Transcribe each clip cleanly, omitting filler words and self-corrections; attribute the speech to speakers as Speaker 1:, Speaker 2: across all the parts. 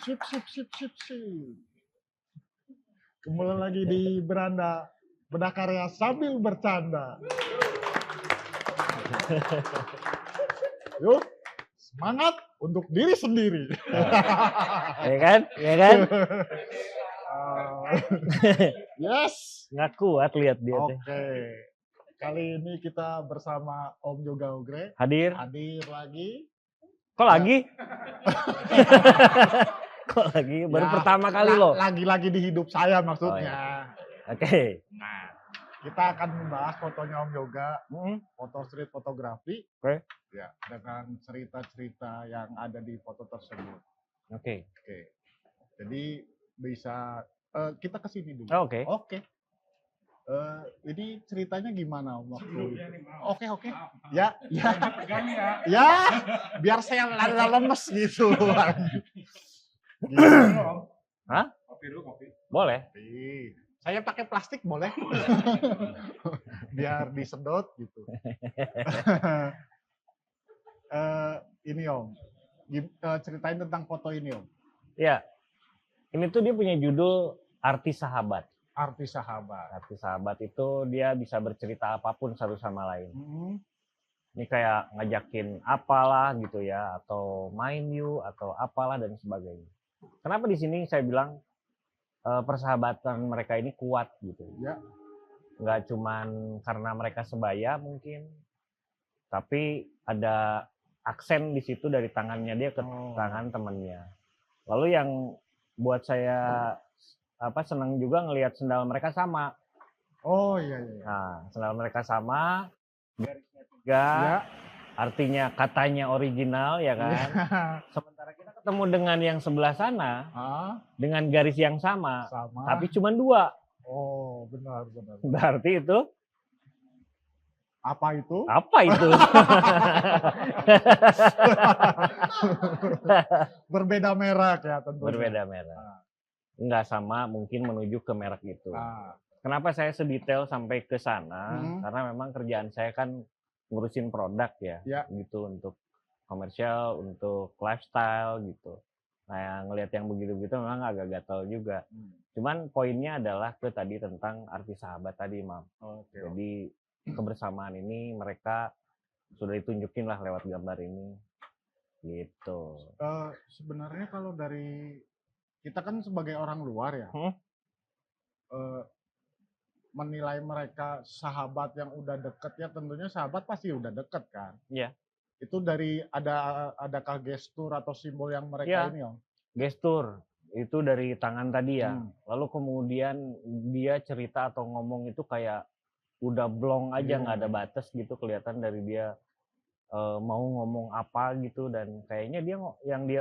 Speaker 1: Sip, sip, sip, sip, sip. Kembali lagi di beranda berkarya sambil bercanda. Yuk, semangat untuk diri sendiri.
Speaker 2: Ya kan? Ya kan?
Speaker 1: Yes.
Speaker 2: Nggak kuat lihat dia
Speaker 1: Oke.
Speaker 2: teh.
Speaker 1: Kali ini kita bersama Om Yoga Ogre.
Speaker 2: Hadir.
Speaker 1: Hadir lagi.
Speaker 2: Kok lagi? Kok lagi? Baru
Speaker 1: Ya,
Speaker 2: pertama kali loh.
Speaker 1: Lagi-lagi di hidup saya maksudnya.
Speaker 2: Oke.
Speaker 1: Nah, kita akan membahas fotonya Om Yoga, foto street fotografi.
Speaker 2: Oke.
Speaker 1: Ya, dengan cerita-cerita yang ada di foto tersebut.
Speaker 2: Oke.
Speaker 1: Jadi bisa kita ke sini dulu.
Speaker 2: Oke.
Speaker 1: Ini ceritanya gimana Om waktu itu? Oke. Ya. Biar saya lemes gitu.
Speaker 2: Hah?
Speaker 1: Kopi.
Speaker 2: Boleh.
Speaker 1: Saya pakai plastik boleh? Biar disedot gitu. Ini Om, ceritain tentang foto ini Om.
Speaker 2: Ya. Ini tuh dia punya judul Arti Sahabat.
Speaker 1: Arti sahabat.
Speaker 2: Arti sahabat itu dia bisa bercerita apapun satu sama lain. Ini kayak ngajakin apalah gitu ya, atau main yuk, atau apalah dan sebagainya. Kenapa di sini saya bilang persahabatan mereka ini kuat gitu?
Speaker 1: Ya.
Speaker 2: Nggak cuman karena mereka sebaya mungkin, tapi ada aksen di situ dari tangannya dia ke tangan temannya. Lalu yang buat saya senang juga ngelihat sendal mereka sama.
Speaker 1: Oh iya.
Speaker 2: Nah, sendal mereka sama, garisnya 3, artinya katanya original ya kan. Sementara kita ketemu dengan yang sebelah sana, dengan garis yang sama. Tapi cuma 2.
Speaker 1: Oh benar.
Speaker 2: Berarti itu?
Speaker 1: Apa itu? Berbeda merek ya tentunya.
Speaker 2: Berbeda merek. Nggak sama mungkin menuju ke merek itu. Kenapa saya sedetail sampai ke sana? Karena memang kerjaan saya kan ngurusin produk ya. Gitu, untuk komersial, untuk lifestyle gitu. Nah, yang ngelihat yang begitu-begitu memang agak gatal juga. Cuman poinnya adalah ke tadi tentang arti sahabat tadi, Mam. Jadi kebersamaan ini mereka sudah ditunjukin lah lewat gambar ini. Gitu.
Speaker 1: Sebenarnya kalau dari kita kan sebagai orang luar ya, menilai mereka sahabat yang udah deket ya tentunya sahabat pasti udah deket kan.
Speaker 2: Iya.
Speaker 1: Itu dari adakah gestur atau simbol yang mereka ini Om?
Speaker 2: Gestur itu dari tangan tadi ya. Lalu kemudian dia cerita atau ngomong itu kayak udah blong aja, nggak ada batas gitu, kelihatan dari dia mau ngomong apa gitu, dan kayaknya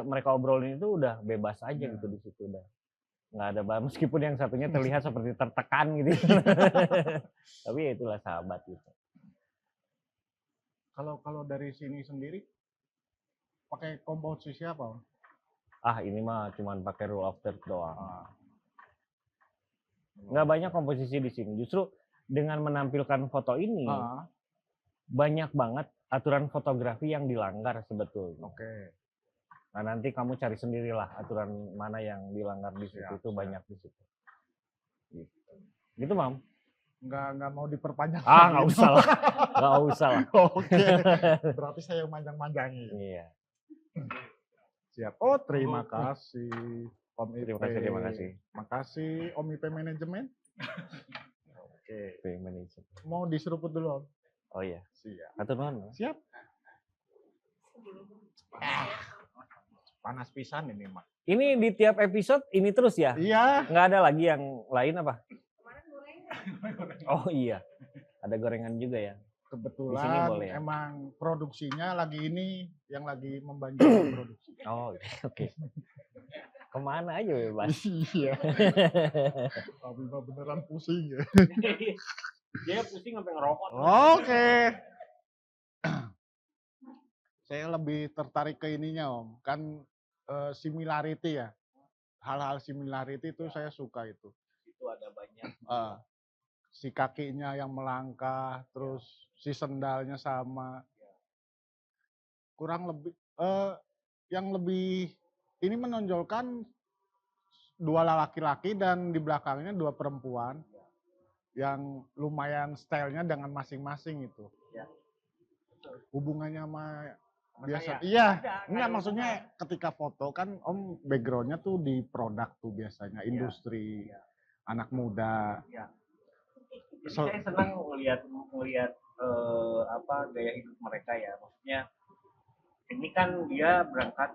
Speaker 2: mereka obrolin itu udah bebas aja gitu di situ, udah nggak ada meskipun yang satunya terlihat seperti tertekan gitu. Tapi ya itulah sahabat gitu.
Speaker 1: Kalau dari sini sendiri pakai komposisi apa?
Speaker 2: Ini mah cuman pakai rule of third doang. Nggak banyak komposisi di sini. Justru dengan menampilkan foto ini banyak banget aturan fotografi yang dilanggar sebetulnya. Nah, nanti kamu cari sendirilah aturan mana yang dilanggar di situ. Itu banyak di situ. Gitu, Mam.
Speaker 1: Nggak mau diperpanjang.
Speaker 2: Nggak usah lah. Nggak usah lah.
Speaker 1: Oke. Berarti saya manjang-manjangi.
Speaker 2: Iya.
Speaker 1: Siap. Terima kasih Om IP.
Speaker 2: Terima kasih.
Speaker 1: Makasih Om IP Manajemen. Oke. Mau diseruput dulu Om?
Speaker 2: Oh iya.
Speaker 1: Siap.
Speaker 2: Atur nuhun.
Speaker 1: Siap. Panas pisan ini mah.
Speaker 2: Ini di tiap episode ini terus ya?
Speaker 1: Iya.
Speaker 2: Nggak ada lagi yang lain apa? Oh iya. Ada gorengan juga ya?
Speaker 1: Kebetulan boleh, ya? Emang produksinya lagi ini yang lagi membanjiri produksi.
Speaker 2: Oh oke. Kemana aja bebas.
Speaker 1: Iya. Tapi beneran pusing ya.
Speaker 2: Dia pusing sampai ngerokok.
Speaker 1: Oke. Saya lebih tertarik ke ininya Om. Kan similarity ya. Hal-hal similarity itu saya suka itu.
Speaker 2: Itu ada banyak.
Speaker 1: Si kakinya yang melangkah, terus si sendalnya sama. Kurang lebih yang lebih ini menonjolkan 2 laki-laki dan di belakangnya 2 perempuan yang lumayan stylenya dengan masing-masing itu.
Speaker 2: Ya.
Speaker 1: Hubungannya sama biasa.
Speaker 2: Saya?
Speaker 1: Iya,
Speaker 2: Ada
Speaker 1: enggak maksudnya ketika foto kan Om backgroundnya tuh di produk tuh biasanya, industri, anak muda.
Speaker 2: Iya. Jadi saya senang ngelihat gaya hidup mereka ya. Maksudnya ini kan dia berangkat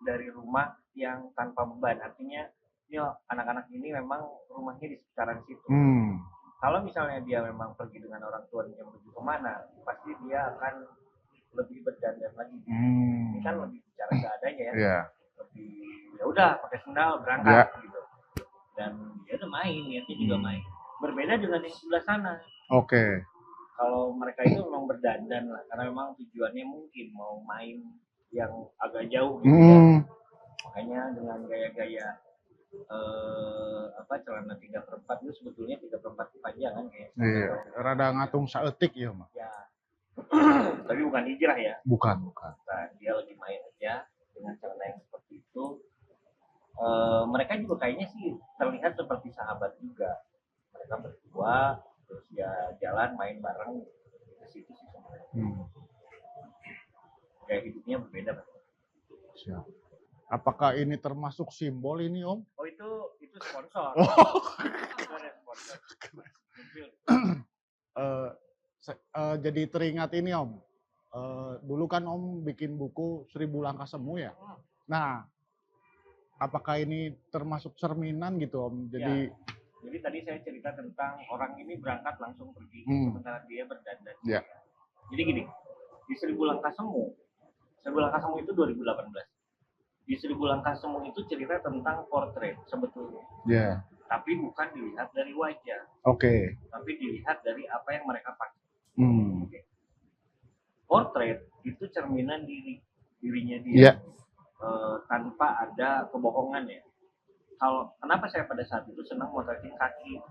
Speaker 2: dari rumah yang tanpa beban, artinya anak-anak ini memang rumahnya di sekitaran situ. Kalau misalnya dia memang pergi dengan orang tuanya menuju kemana, pasti dia akan lebih berdandan lagi. Ini kan lebih bicara seadanya ya. Yeah. Lebih ya udah pakai sendal berangkat gitu. Dan dia udah main, niatnya juga main. Berbeda dengan yang sebelah sana.
Speaker 1: Oke.
Speaker 2: Kalau mereka itu memang berdandan lah, karena memang tujuannya mungkin mau main yang agak jauh gitu ya. Makanya dengan gaya-gaya celana 3/4 itu sebetulnya 3/4 kepanjangan kayak.
Speaker 1: Iya, rada ngatung saeutik ya, Mak.
Speaker 2: Ya. Tapi bukan hijrah ya.
Speaker 1: Bukan.
Speaker 2: Nah, dia lagi main aja dengan celana yang seperti itu. Mereka juga kayaknya sih terlihat seperti sahabat juga. Mereka berdua terus ya jalan main bareng ke situ sih sebenarnya. Kayak hidupnya berbeda.
Speaker 1: Siap. Apakah ini termasuk simbol ini, Om?
Speaker 2: Oh, itu sponsor. Ada sponsor.
Speaker 1: Jadi teringat ini, Om. Dulu kan Om bikin buku 1000 Langkah Semu ya. Nah, apakah ini termasuk cerminan gitu, Om?
Speaker 2: Jadi tadi saya cerita tentang orang ini berangkat langsung pergi, sementara dia berdandan.
Speaker 1: Yeah.
Speaker 2: Jadi gini, di 1000 Langkah Semu itu 2018. Di 1000 Langkah Semu itu cerita tentang portrait sebetulnya.
Speaker 1: Yeah.
Speaker 2: Tapi bukan dilihat dari wajah.
Speaker 1: Oke.
Speaker 2: Tapi dilihat dari apa yang mereka pakai.
Speaker 1: Okay.
Speaker 2: Portrait itu cerminan dirinya dia. Tanpa ada kebohongan ya. Kenapa saya pada saat itu senang motretin kaki?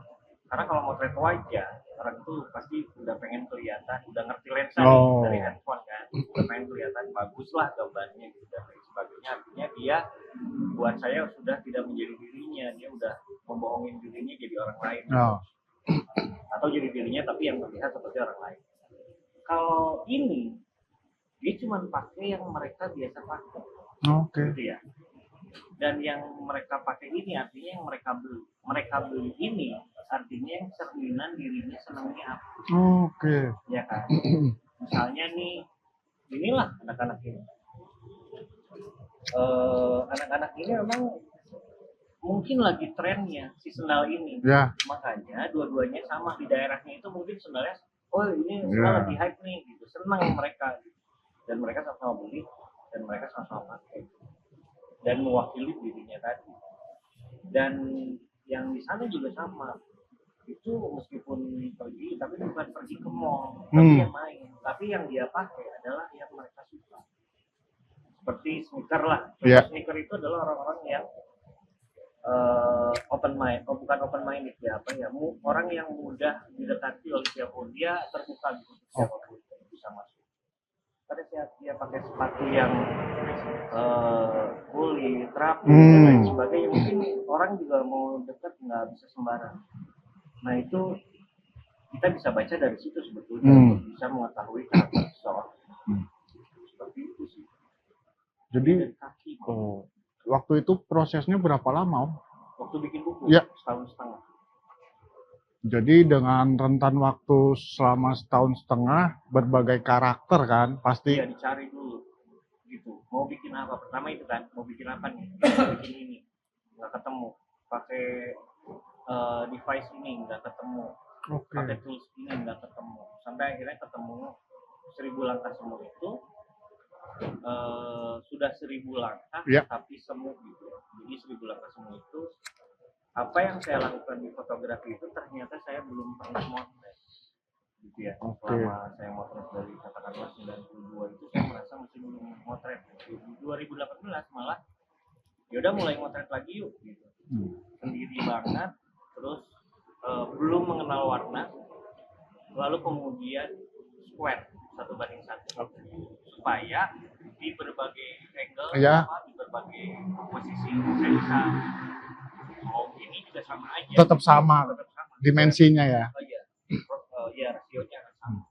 Speaker 2: Karena kalau motret wajah, orang itu pasti udah pengen kelihatan, udah ngerti lensa dari handphone kan, udah pengen kelihatan bagus lah gambarnya gitu dan lain sebagainya. Artinya dia buat saya sudah tidak menjadi dirinya, dia udah membohongin dirinya jadi orang lain. Atau jadi dirinya tapi yang terlihat seperti orang lain. Kalau ini, dia cuma pakai yang mereka biasa pakai. Gitu ya. Dan yang mereka pakai ini artinya yang mereka beli ini artinya yang cerminan dirinya senangnya apa. Ya kan. Misalnya nih, inilah anak-anak ini. Anak-anak ini memang mungkin lagi trennya si sendal ini. Yeah. Makanya dua-duanya sama di daerahnya itu mungkin sendalnya, ini sendal lagi hype nih, gitu. Senang mereka, gitu. Dan mereka sama-sama beli dan mereka sama-sama pakai. Dan mewakili dirinya tadi. Dan yang di sana juga sama. Itu meskipun pergi, tapi bukan pergi ke mall, tapi yang main. Tapi yang dia pakai adalah yang mereka suka. Seperti sneaker lah. Sneaker itu adalah orang-orang yang open mind, bukan open minded ya, orang yang mudah didekati oleh siapapun, dia terbuka gitu siapapun bisa masuk. Pada saat dia pakai sepatu yang kulit, rapi dan lain sebagainya, mungkin orang juga mau dekat nggak bisa sembarang. Nah itu kita bisa baca dari situ sebetulnya untuk bisa mengetahui karakter seseorang. Seperti itu sih.
Speaker 1: Jadi waktu itu prosesnya berapa lama, Om?
Speaker 2: Waktu bikin buku? Ya. 1,5 tahun.
Speaker 1: Jadi dengan rentan waktu selama 1,5 tahun berbagai karakter kan pasti.
Speaker 2: Iya, dicari dulu gitu. Mau bikin apa? Pertama itu kan, mau bikin apa nih? Bikin ini nggak ketemu. Pakai device ini nggak ketemu. Pakai tools ini nggak ketemu. Sampai akhirnya ketemu 1000 Langkah Semu itu sudah 1000 langkah tapi semu gitu. Jadi 1000 Langkah Semu itu apa yang saya lakukan di fotografi itu ternyata saya belum pernah motret gitu ya. Selama saya motret dari katakanlah 92 itu saya merasa masih belum motret. Di 2018 malah ya udah mulai motret lagi yuk gitu. Sendiri banget, terus belum mengenal warna, lalu kemudian square 1:1 supaya di berbagai angle, di berbagai komposisi saya bisa, oh ini juga sama aja.
Speaker 1: Tetap sama dimensinya ya.
Speaker 2: Oh iya, ya rasionya kan sama.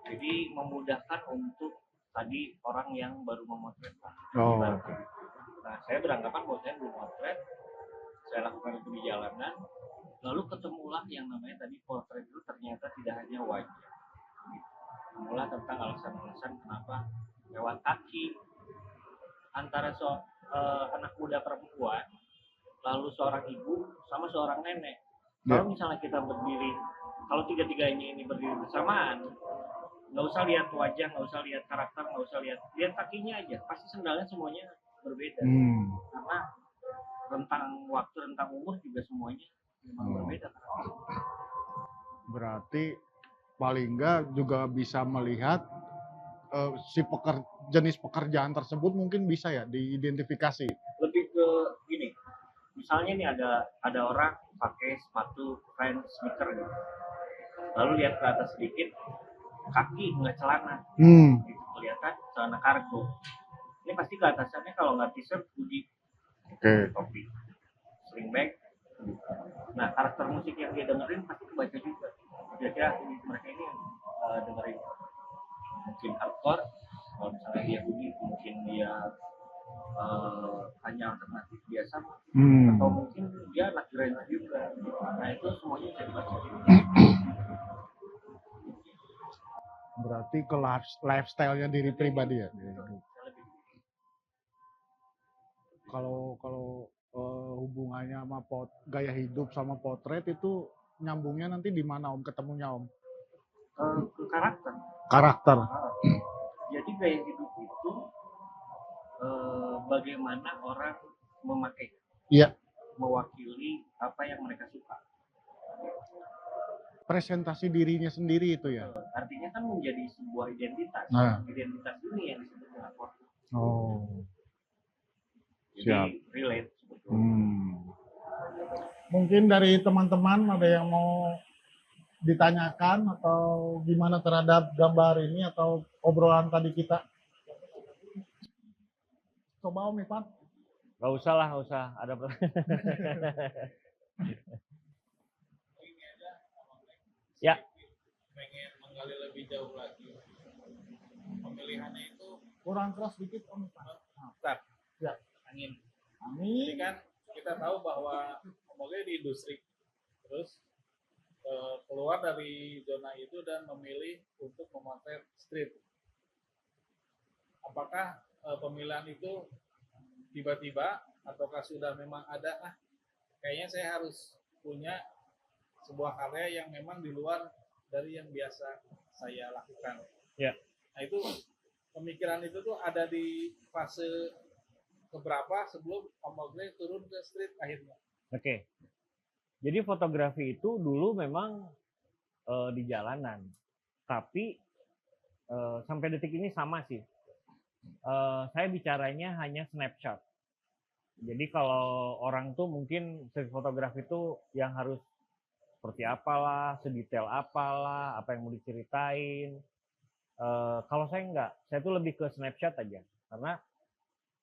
Speaker 2: Jadi memudahkan untuk tadi orang yang baru memotret.
Speaker 1: Oh.
Speaker 2: Nah, saya beranggapan bahwa saya belum motret, saya lakukan itu di jalanan, lalu ketemulah yang namanya tadi potret itu ternyata tidak hanya wajah. Ketemulah tentang alasan-alasan kenapa lewat kaki antara anak muda perempuan, lalu seorang ibu sama seorang nenek. Kalau misalnya kita berdiri, kalau tiga-tiganya ini berdiri bersamaan, nggak usah lihat wajah, nggak usah lihat karakter, nggak usah lihat kakinya aja, pasti sendalnya semuanya berbeda. Karena rentang waktu, rentang umur juga semuanya memang berbeda.
Speaker 1: Berarti paling nggak juga bisa melihat jenis pekerjaan tersebut mungkin bisa ya diidentifikasi.
Speaker 2: Lebih ke gini, misalnya nih ada orang pakai sepatu Vans sneaker gitu, lalu lihat ke atas sedikit, kaki nggak celana, gitu, kelihatan celana kargo. Ini pasti ke atasannya kalau nggak t-shirt, hoodie, topi, sling bag. Nah, karakter musik yang dia dengerin pasti kebaca juga. Kira-kira mereka ini dengerin mungkin hardcore, kalau misalnya dia hoodie mungkin dia hanya alternatif biasa, atau mungkin dia anak grunge juga. Nah, itu semuanya bisa dibaca.
Speaker 1: Berarti ke lifestyle-nya diri pribadi ya. Kalau hubungannya sama gaya hidup sama potret itu nyambungnya nanti di mana Om ketemunya Om?
Speaker 2: Ke karakter.
Speaker 1: Karakter.
Speaker 2: Jadi gaya hidup itu bagaimana orang memakai.
Speaker 1: Iya.
Speaker 2: Mewakili apa yang mereka suka.
Speaker 1: Presentasi dirinya sendiri itu ya.
Speaker 2: Artinya kan menjadi sebuah identitas. Identitas ini yang disebut dengan potret. Oh. Jadi relate sebetulnya.
Speaker 1: Mungkin dari teman-teman ada yang mau ditanyakan atau gimana terhadap gambar ini atau obrolan tadi kita? Coba Om Ivan.
Speaker 2: Gak usah lah, gak usah. Ada ya.
Speaker 3: Pengen menggali lebih jauh lagi. Pemilihannya itu
Speaker 1: kurang keras dikit Om Ivan.
Speaker 3: Start.
Speaker 1: Ya.
Speaker 3: Angin. Jadi kan kita tahu bahwa pemulai di industri, terus keluar dari zona itu dan memilih untuk memotret street. Apakah pemilihan itu tiba-tiba ataukah sudah memang ada? Kayaknya saya harus punya sebuah karya yang memang di luar dari yang biasa saya lakukan.
Speaker 2: Ya.
Speaker 3: Nah itu pemikiran itu tuh ada di fase keberapa sebelum Om Ogle turun ke street akhirnya?
Speaker 2: Oke. Jadi fotografi itu dulu memang di jalanan, tapi sampai detik ini sama sih. Saya bicaranya hanya snapshot. Jadi kalau orang tuh mungkin street fotografi itu yang harus seperti apalah, sedetail apalah, apa yang mau diceritain. Kalau saya enggak, saya tuh lebih ke snapshot aja, karena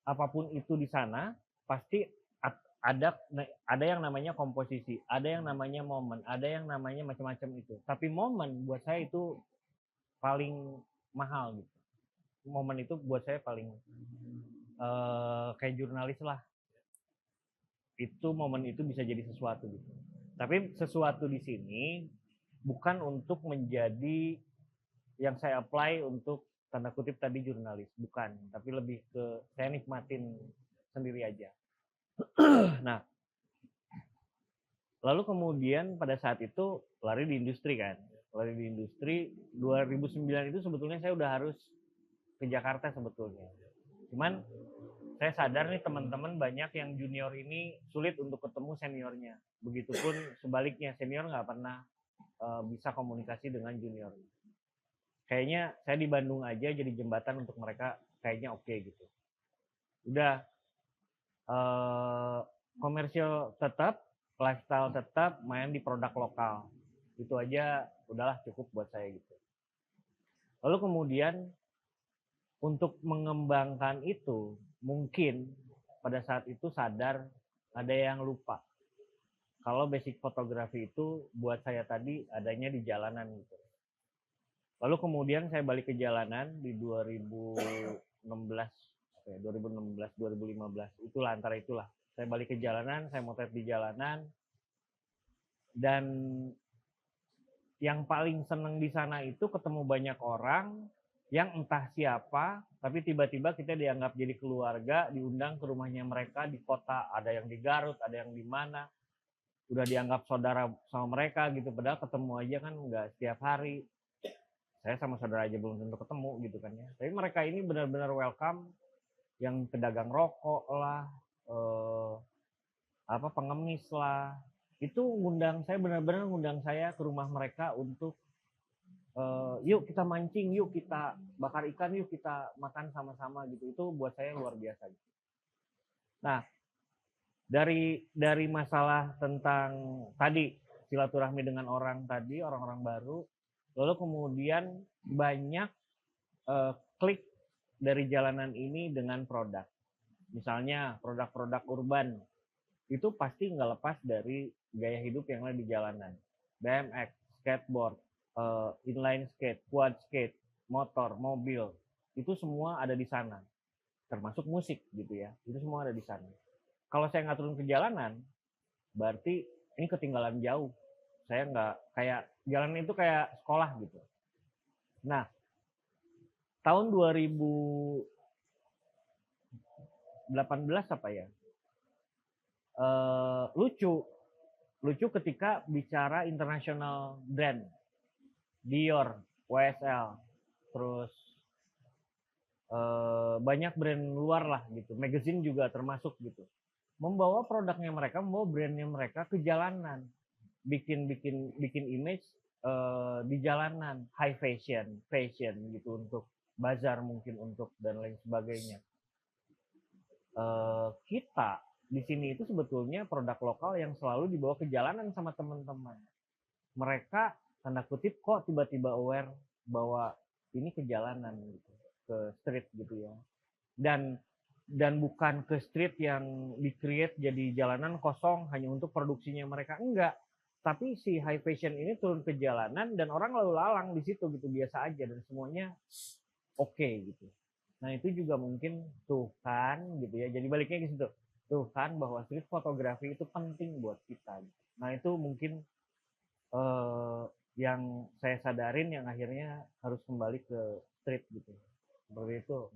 Speaker 2: apapun itu di sana pasti ada yang namanya komposisi, ada yang namanya momen, ada yang namanya macam-macam itu. Tapi momen buat saya itu paling mahal gitu. Momen itu buat saya paling kayak jurnalis lah. Itu momen itu bisa jadi sesuatu gitu. Tapi sesuatu di sini bukan untuk menjadi yang saya apply untuk tanda kutip tadi jurnalis, bukan, tapi lebih ke saya nikmatin sendiri aja. Nah, lalu kemudian pada saat itu lari di industri kan, lari di industri 2009 itu sebetulnya saya udah harus ke Jakarta sebetulnya. Cuman saya sadar nih teman-teman banyak yang junior ini sulit untuk ketemu seniornya. Begitupun sebaliknya, senior nggak pernah bisa komunikasi dengan junior. Kayaknya saya di Bandung aja jadi jembatan untuk mereka, kayaknya oke gitu. Udah komersial tetap, lifestyle tetap, main di produk lokal. Itu aja udahlah cukup buat saya gitu. Lalu kemudian untuk mengembangkan itu, mungkin pada saat itu sadar ada yang lupa. Kalau basic fotografi itu buat saya tadi adanya di jalanan gitu. Lalu kemudian saya balik ke jalanan di 2016, 2015, itulah antara itulah. Saya balik ke jalanan, saya motret di jalanan, dan yang paling seneng di sana itu ketemu banyak orang yang entah siapa, tapi tiba-tiba kita dianggap jadi keluarga, diundang ke rumahnya mereka di kota, ada yang di Garut, ada yang di mana, udah dianggap saudara sama mereka gitu, padahal ketemu aja kan nggak setiap hari. Saya sama saudara aja belum tentu ketemu gitu kan ya. Tapi mereka ini benar-benar welcome, yang pedagang rokok lah, pengemis lah, itu ngundang saya, benar-benar ngundang saya ke rumah mereka untuk yuk kita mancing, yuk kita bakar ikan, yuk kita makan sama-sama gitu. Itu buat saya luar biasa gitu. Nah, dari masalah tentang tadi silaturahmi dengan orang tadi, orang-orang baru, lalu kemudian banyak klik dari jalanan ini dengan produk. Misalnya produk-produk urban, itu pasti nggak lepas dari gaya hidup yang ada di jalanan. BMX, skateboard, inline skate, quad skate, motor, mobil, itu semua ada di sana. Termasuk musik gitu ya, itu semua ada di sana. Kalau saya nggak turun ke jalanan, berarti ini ketinggalan jauh. Saya nggak, kayak jalanan itu kayak sekolah gitu. Nah, tahun 2018 apa ya? Lucu ketika bicara international brand, Dior, YSL, terus banyak brand luar lah gitu, magazine juga termasuk gitu, membawa produknya mereka, membawa brandnya mereka ke jalanan, bikin image di jalanan, high fashion gitu, untuk bazar mungkin, untuk dan lain sebagainya. Kita di sini itu sebetulnya produk lokal yang selalu dibawa ke jalanan sama teman-teman. Mereka tanda kutip kok tiba-tiba aware bahwa ini ke jalanan gitu, ke street gitu ya. Dan bukan ke street yang di-create jadi jalanan kosong hanya untuk produksinya mereka, enggak. Tapi si high fashion ini turun ke jalanan dan orang lalu lalang di situ gitu, biasa aja, dan semuanya oke gitu. Nah, itu juga mungkin tuh kan gitu ya. Jadi baliknya ke situ. Tuh kan bahwa street fotografi itu penting buat kita. Nah, itu mungkin yang saya sadarin, yang akhirnya harus kembali ke street gitu. Seperti itu.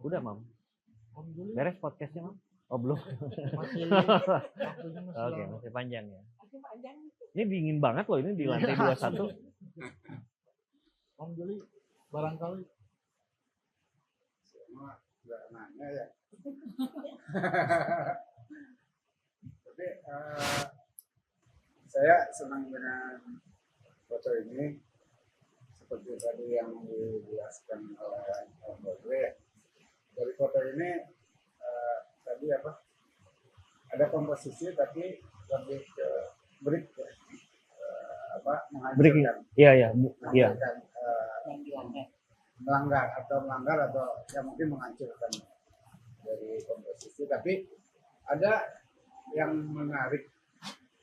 Speaker 2: Udah, Mam? Beres podcastnya, Mam? Oh, belum? Oke, masih panjang ya. Ini dingin banget loh, ini di lantai 21.
Speaker 1: Om Juli, barangkali semua nggak nanya ya. Tapi saya senang dengan foto ini, seperti tadi yang dijelaskan oleh Om Bodwe. Dari foto ini tadi ada komposisi, tapi lebih ke break ya. Menghancurkan.
Speaker 2: Iya.
Speaker 1: Melanggar atau ya mungkin menghancurkan dari komposisi, tapi ada yang menarik,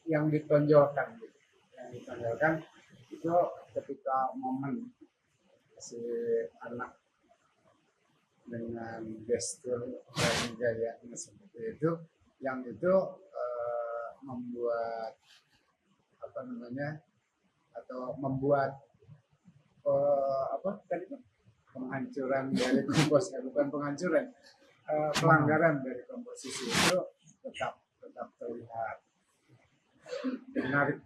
Speaker 1: yang ditonjolkan gitu. Yang ditonjolkan itu ketika momen si anak dengan gestur dan gayanya seperti itu, yang itu membuat atau membuat penghancuran dari komposisi, bukan penghancuran, pelanggaran dari komposisi itu tetap terlihat menarik.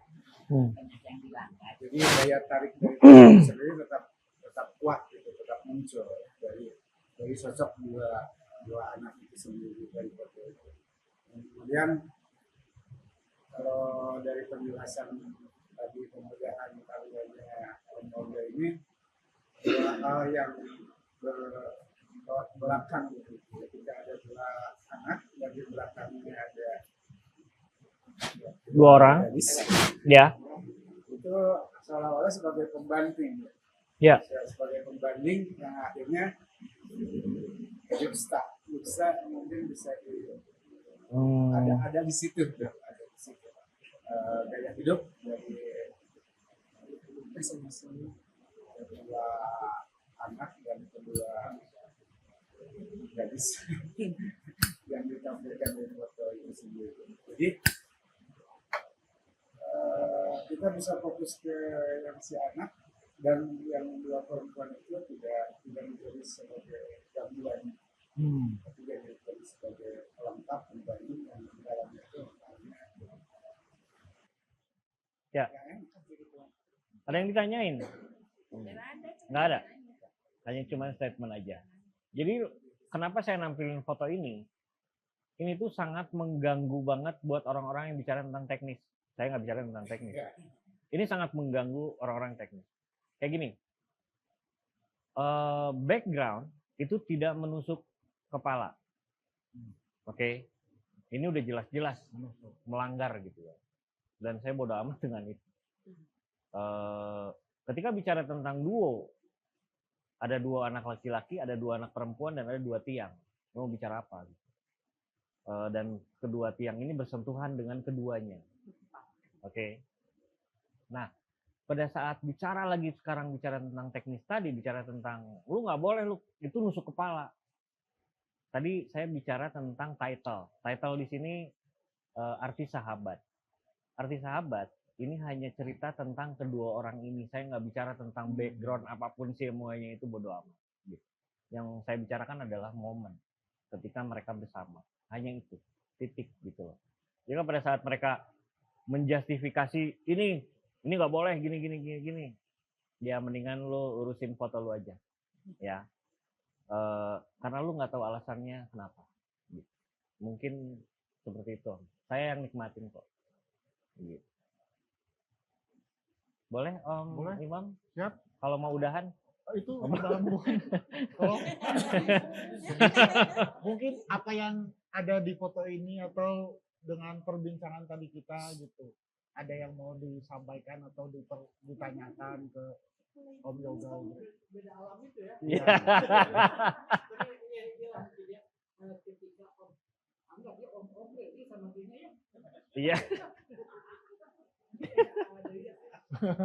Speaker 1: Jadi daya tarik dari komposisi sendiri tetap kuat gitu, tetap muncul dari sosok dua anak itu sendiri dari foto itu. Kemudian kalau dari penjelasan tadi, pembedahan karyanya Om Olga ini, dua hal yang belakang gitu. Ketika ada dua anak, dan di belakangnya ada
Speaker 2: dua orang,
Speaker 1: gadis,
Speaker 2: ya.
Speaker 1: itu seolah-olah sebagai pembanting.
Speaker 2: Ya.
Speaker 4: Sebagai pembanding yang akhirnya bisa mungkin bisa ada di situ tuh, ada di situ gaya hidup dari masing-masing kedua anak dan kedua gadis yang ditampilkan di foto itu sendiri. Jadi kita bisa fokus ke yang si anak, dan yang dua perempuan itu tidak menjadi sebagai gangguan, tapi jadi sebagai pelengkap pembanding yang dalamnya itu
Speaker 2: ya. Ada yang ditanyain? Nggak ada. Hanya cuma statement aja. Jadi kenapa saya nampilin foto ini? Ini tuh sangat mengganggu banget buat orang-orang yang bicara tentang teknis. Saya nggak bicara tentang teknis. Ini sangat mengganggu orang-orang teknis. Kayak gini, background itu tidak menusuk kepala. Oke. Ini udah jelas-jelas melanggar gitu ya. Dan saya bodo amat dengan itu. Ketika bicara tentang duo, ada 2 anak laki-laki, ada 2 anak perempuan, dan ada 2 tiang. Mau bicara apa? Dan kedua tiang ini bersentuhan dengan keduanya. Oke. Nah, pada saat bicara tentang teknis tadi, bicara tentang lu nggak boleh lu itu nusuk kepala. Tadi saya bicara tentang title. Title di sini arti sahabat. Arti sahabat ini hanya cerita tentang kedua orang ini. Saya nggak bicara tentang background apapun semuanya, itu bodo amat. Yang saya bicarakan adalah momen ketika mereka bersama. Hanya itu, titik gitu loh. Jadi pada saat mereka menjustifikasi ini nggak boleh gini, ya mendingan lo urusin foto lo aja, ya. Karena lu nggak tahu alasannya kenapa. Gitu. Mungkin seperti itu. Saya yang nikmatin kok. Gitu. Boleh Om
Speaker 1: Boleh.
Speaker 2: Imam?
Speaker 1: Siap.
Speaker 2: Kalau mau udahan?
Speaker 1: Itu mungkin apa yang ada di foto ini atau dengan perbincangan tadi kita gitu, ada yang mau disampaikan atau ditanyakan ke Om Yoga?
Speaker 4: beda alam itu ya.
Speaker 2: Iya.
Speaker 4: Ketika anggap dia om dia sama dia ya.
Speaker 2: Iya.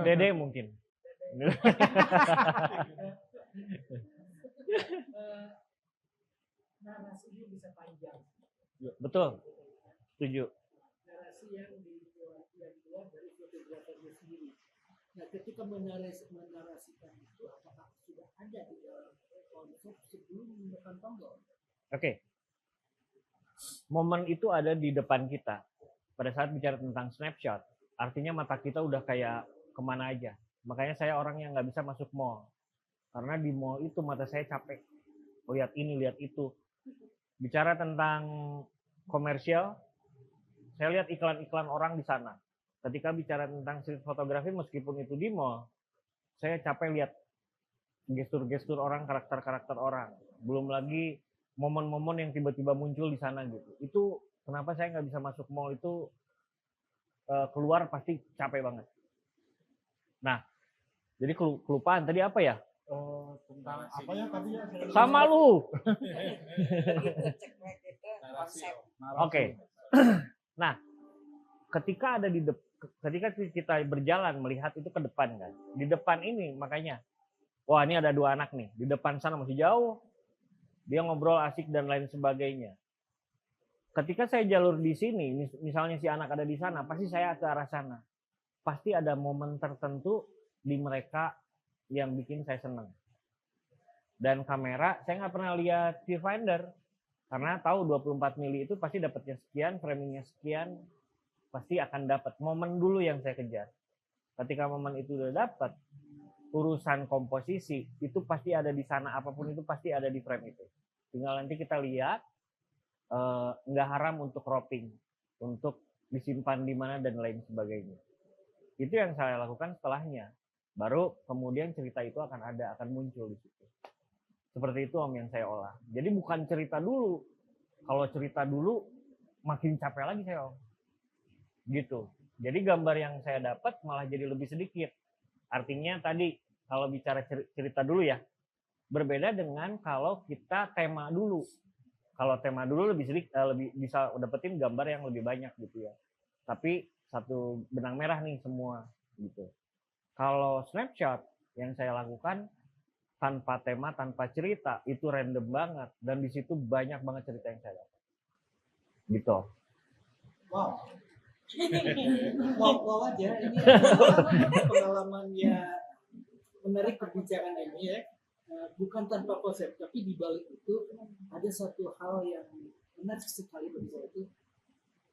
Speaker 2: Dede mungkin.
Speaker 4: Narasinya bisa panjang.
Speaker 2: Betul. Setuju.
Speaker 4: Narasi yang dibuat dari fotografernya sendiri. Nah, ketika menarasikan itu, apakah sudah ada di dalam konsep sebelum menekan tombol?
Speaker 2: Oke. Momen itu ada di depan kita. Pada saat bicara tentang snapshot, artinya mata kita udah kayak kemana aja. Makanya saya orang yang nggak bisa masuk mall. Karena di mall itu mata saya capek. Lihat ini, lihat itu. Bicara tentang komersial, saya lihat iklan-iklan orang di sana. Ketika bicara tentang street fotografi, meskipun itu di mall, saya capek lihat gestur-gestur orang, karakter-karakter orang. Belum lagi momen-momen yang tiba-tiba muncul di sana gitu. Itu kenapa saya nggak bisa masuk mall itu, keluar pasti capek banget. Nah, jadi kelupaan tadi apa ya?
Speaker 1: Tentang apa ya tadi ya?
Speaker 2: Sama lu. Oke. Nah, ketika kita berjalan melihat itu ke depan kan. Di depan ini makanya, wah ini ada 2 anak nih. Di depan sana masih jauh. Dia ngobrol asik dan lain sebagainya. Ketika saya jalur di sini, misalnya si anak ada di sana, pasti saya ke arah sana. Pasti ada momen tertentu di mereka yang bikin saya senang. Dan kamera, saya nggak pernah lihat viewfinder. Karena tahu 24 mili itu pasti dapatnya sekian, framingnya sekian, pasti akan dapat. Momen dulu yang saya kejar. Ketika momen itu udah dapat, urusan komposisi itu pasti ada di sana, apapun itu pasti ada di frame itu. Tinggal nanti kita lihat, nggak haram untuk cropping, untuk disimpan di mana dan lain sebagainya. Itu yang saya lakukan setelahnya. Baru kemudian cerita itu akan muncul di situ. Seperti itu Om yang saya olah. Jadi bukan cerita dulu. Kalau cerita dulu makin capek lagi saya Om. Gitu. Jadi gambar yang saya dapat malah jadi lebih sedikit. Artinya tadi kalau bicara cerita dulu ya, berbeda dengan kalau kita tema dulu. Kalau tema dulu lebih bisa dapetin gambar yang lebih banyak gitu ya. Tapi satu benang merah nih semua gitu. Kalau snapshot yang saya lakukan tanpa tema, tanpa cerita, itu random banget dan di situ banyak banget cerita yang saya dapat. Gitu.
Speaker 4: Wow. Wow aja ini pengalamannya menarik perbincangan ini ya. Bukan tanpa konsep, tapi di balik itu ada satu hal yang menarik sekali bagi saya, itu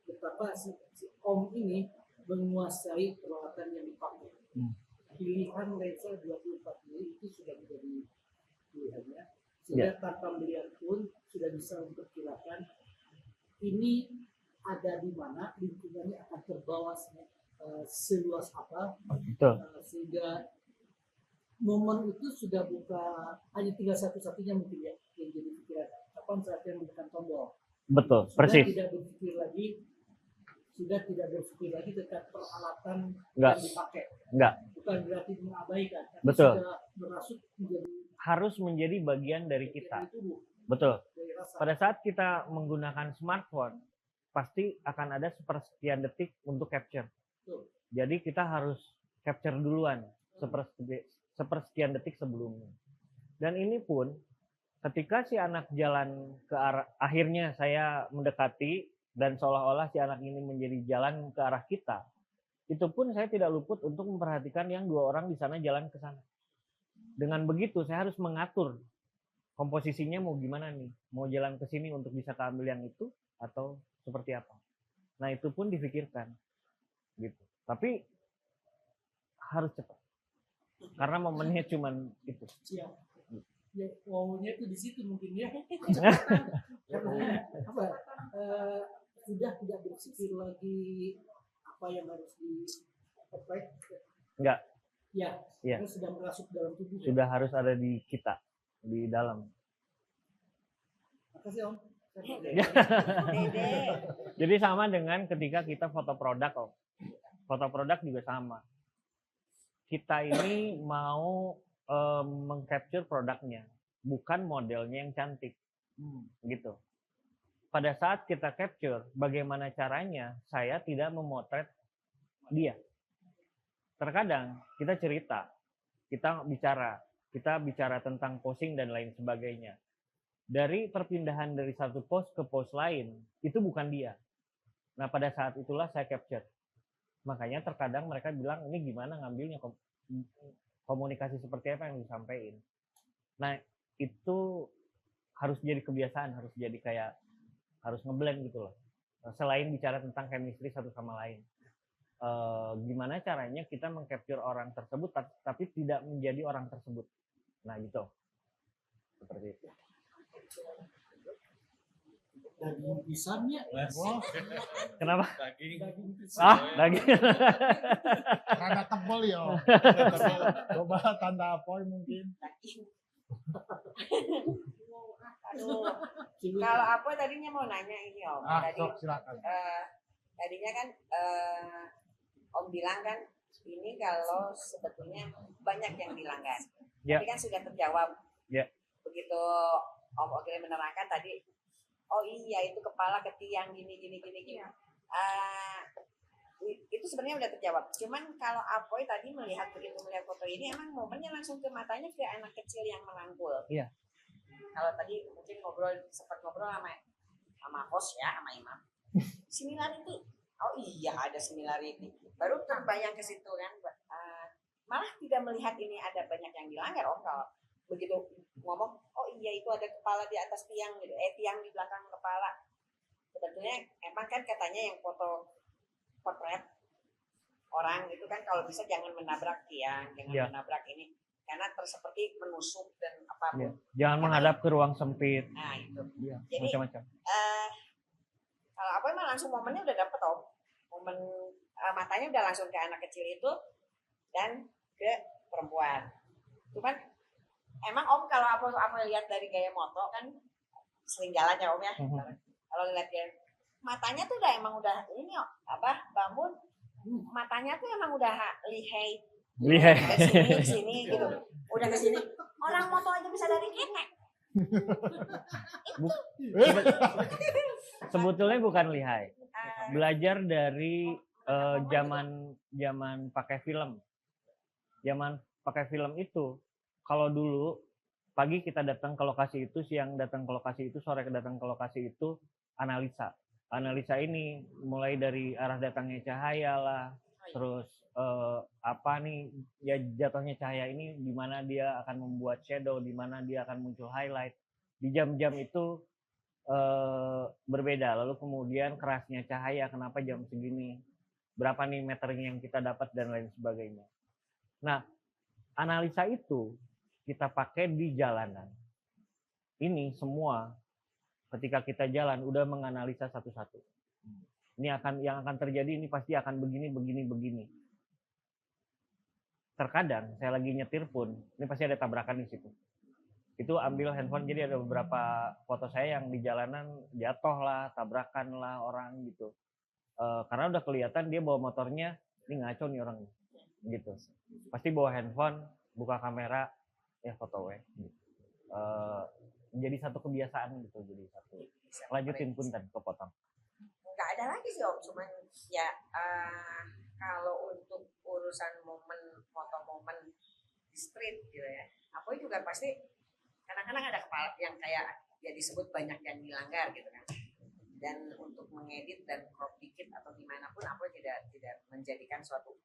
Speaker 4: betapa si Om ini menguasai peralatan yang dipakai. Pilihan lensa 24 mili itu sudah menjadi pilihannya, sehingga tanpa melihat pun sudah bisa memperkirakan ini ada di mana, lingkungannya akan terbawa seluas apa, sehingga momen itu sudah bukan hanya tinggal satu-satunya mungkin ya yang jadi pikiran. Kapan saatnya menekan tombol?
Speaker 2: Betul,
Speaker 4: sudah
Speaker 2: persis.
Speaker 4: Sudah tidak berpikir lagi tentang peralatan
Speaker 2: yang
Speaker 4: dipakai.
Speaker 2: Enggak.
Speaker 4: Bukan berarti mengabaikan. Tapi
Speaker 2: betul.
Speaker 4: Sudah merasuk
Speaker 2: harus menjadi bagian dari kita. Betul. Pada saat kita menggunakan smartphone, pasti akan ada sepersekian detik untuk capture.
Speaker 4: Betul.
Speaker 2: Jadi kita harus capture duluan sepersekian detik sebelumnya. Dan ini pun ketika si anak jalan ke arah, akhirnya saya mendekati dan seolah-olah si anak ini menjadi jalan ke arah kita, itu pun saya tidak luput untuk memperhatikan yang dua orang di sana jalan ke sana. Dengan begitu saya harus mengatur komposisinya mau gimana nih, mau jalan ke sini untuk bisa keambil yang itu atau seperti apa. Nah itu pun difikirkan gitu. Tapi harus cepat. Karena momennya cuman itu.
Speaker 4: Siap. Ya, wownya itu di situ mungkin ya. Karena apa? Sudah tidak berpikir lagi apa yang harus di-apply.
Speaker 2: Enggak.
Speaker 4: Ya. Karena sudah merasuk dalam tubuh.
Speaker 2: Sudah harus ada di kita, di dalam.
Speaker 4: Makasih Om.
Speaker 2: Jadi sama dengan ketika kita foto produk Om. Foto produk juga sama. Kita ini mau meng-capture produknya, bukan modelnya yang cantik, gitu. Pada saat kita capture, bagaimana caranya saya tidak memotret dia. Terkadang kita cerita, kita bicara tentang posing dan lain sebagainya. Dari perpindahan dari satu pose ke pose lain, itu bukan dia. Nah pada saat itulah saya capture. Makanya terkadang mereka bilang, ini gimana ngambilnya, komunikasi seperti apa yang disampaikan. Nah itu harus jadi kebiasaan, harus jadi kayak, harus ngeblend gitu loh. Selain bicara tentang chemistry satu sama lain. Gimana caranya kita meng-capture orang tersebut, tapi tidak menjadi orang tersebut. Nah gitu. Seperti itu.
Speaker 4: Daging pisangnya.
Speaker 2: Kenapa?
Speaker 3: Daging
Speaker 2: pisang. Daging.
Speaker 1: Karena tebel ya. Coba tanda poin mungkin.
Speaker 5: Aduh. Kalau apa tadinya mau nanya ini Om.
Speaker 1: Silakan.
Speaker 5: Tadinya kan Om bilang kan ini kalau sebetulnya banyak yang dilanggar. Tapi kan sudah terjawab. Begitu Om Ogil menerangkan tadi, oh iya itu kepala ke tiang gini. Itu sebenarnya udah terjawab. Cuman kalau Apoy tadi melihat foto ini, emang momennya langsung ke matanya ke anak kecil yang merangkul.
Speaker 2: Iya.
Speaker 5: Kalau tadi mungkin sempat ngobrol sama host ya, sama Imam. Similarity. Oh iya ada similarity. Baru terbayang ke situ kan. Malah tidak melihat ini ada banyak yang dilanggar Om kalau begitu ngomong, oh iya itu ada kepala di atas tiang gitu, tiang di belakang kepala. Sebetulnya emang kan katanya yang foto potret orang itu kan kalau bisa jangan menabrak tiang, jangan menabrak ini, karena seperti menusuk dan apapun.
Speaker 2: Jangan menghadap ke ruang sempit.
Speaker 5: Nah itu.
Speaker 2: Jadi macam-macam.
Speaker 5: Kalau apa emang langsung momennya udah dapet Om, momen matanya udah langsung ke anak kecil itu dan ke perempuan. Cuman emang Om kalau apa lihat dari gaya moto kan sering jalan ya Om ya. Kalau lihat dia matanya tuh udah ini bangun matanya tuh emang udah lihai
Speaker 2: Lihai.
Speaker 5: Ke sini gitu. Udah ke sini, orang moto aja bisa dari kene.
Speaker 2: Sebetulnya bukan lihai.
Speaker 5: Ah,
Speaker 2: Belajar dari zaman pakai film. Zaman pakai film itu, kalau dulu pagi kita datang ke lokasi itu, siang datang ke lokasi itu, sore datang ke lokasi itu, analisa. Analisa ini mulai dari arah datangnya cahaya lah, terus apa nih ya jatuhnya cahaya ini, di mana dia akan membuat shadow, di mana dia akan muncul highlight. Di jam-jam itu berbeda. Lalu kemudian kerasnya cahaya, kenapa jam segini, berapa nih meternya yang kita dapat dan lain sebagainya. Nah, analisa itu kita pakai di jalanan. Ini semua ketika kita jalan udah menganalisa satu-satu. Ini yang akan terjadi, ini pasti akan begini. Terkadang saya lagi nyetir pun, ini pasti ada tabrakan di situ. Itu ambil handphone, jadi ada beberapa foto saya yang di jalanan jatuh lah, tabrakan lah orang gitu. Karena udah kelihatan dia bawa motornya, ini ngaco nih orang gitu. Pasti bawa handphone, buka kamera, ya foto we. Jadi satu kebiasaan gitu, jadi satu. Lanjutin punten kepotong.
Speaker 5: nggak ada lagi sih Om, cuman ya kalau untuk urusan foto momen di street gitu ya, aku juga pasti kadang-kadang ada kepala yang kayak ya disebut banyak yang dilanggar gitu kan. Dan untuk mengedit dan crop dikit atau gimana pun aku tidak menjadikan suatu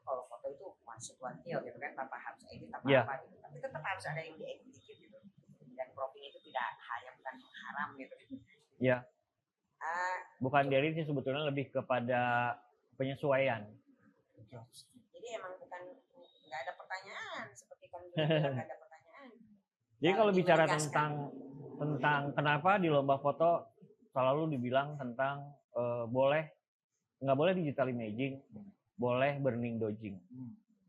Speaker 5: kalau foto itu one shot one kill gitu kan, tanpa harus edit apa gitu, tapi tetap harus ada yang diedit dikit gitu, dan cropping itu bukan haram gitu.
Speaker 2: Ya. Bukan dari sih, sebetulnya lebih kepada penyesuaian.
Speaker 5: Jadi emang nggak ada pertanyaan seperti kan nggak ada pertanyaan.
Speaker 2: Jadi kalau bicara tentang kenapa di lomba foto selalu dibilang tentang nggak boleh digital imaging, boleh burning dodging.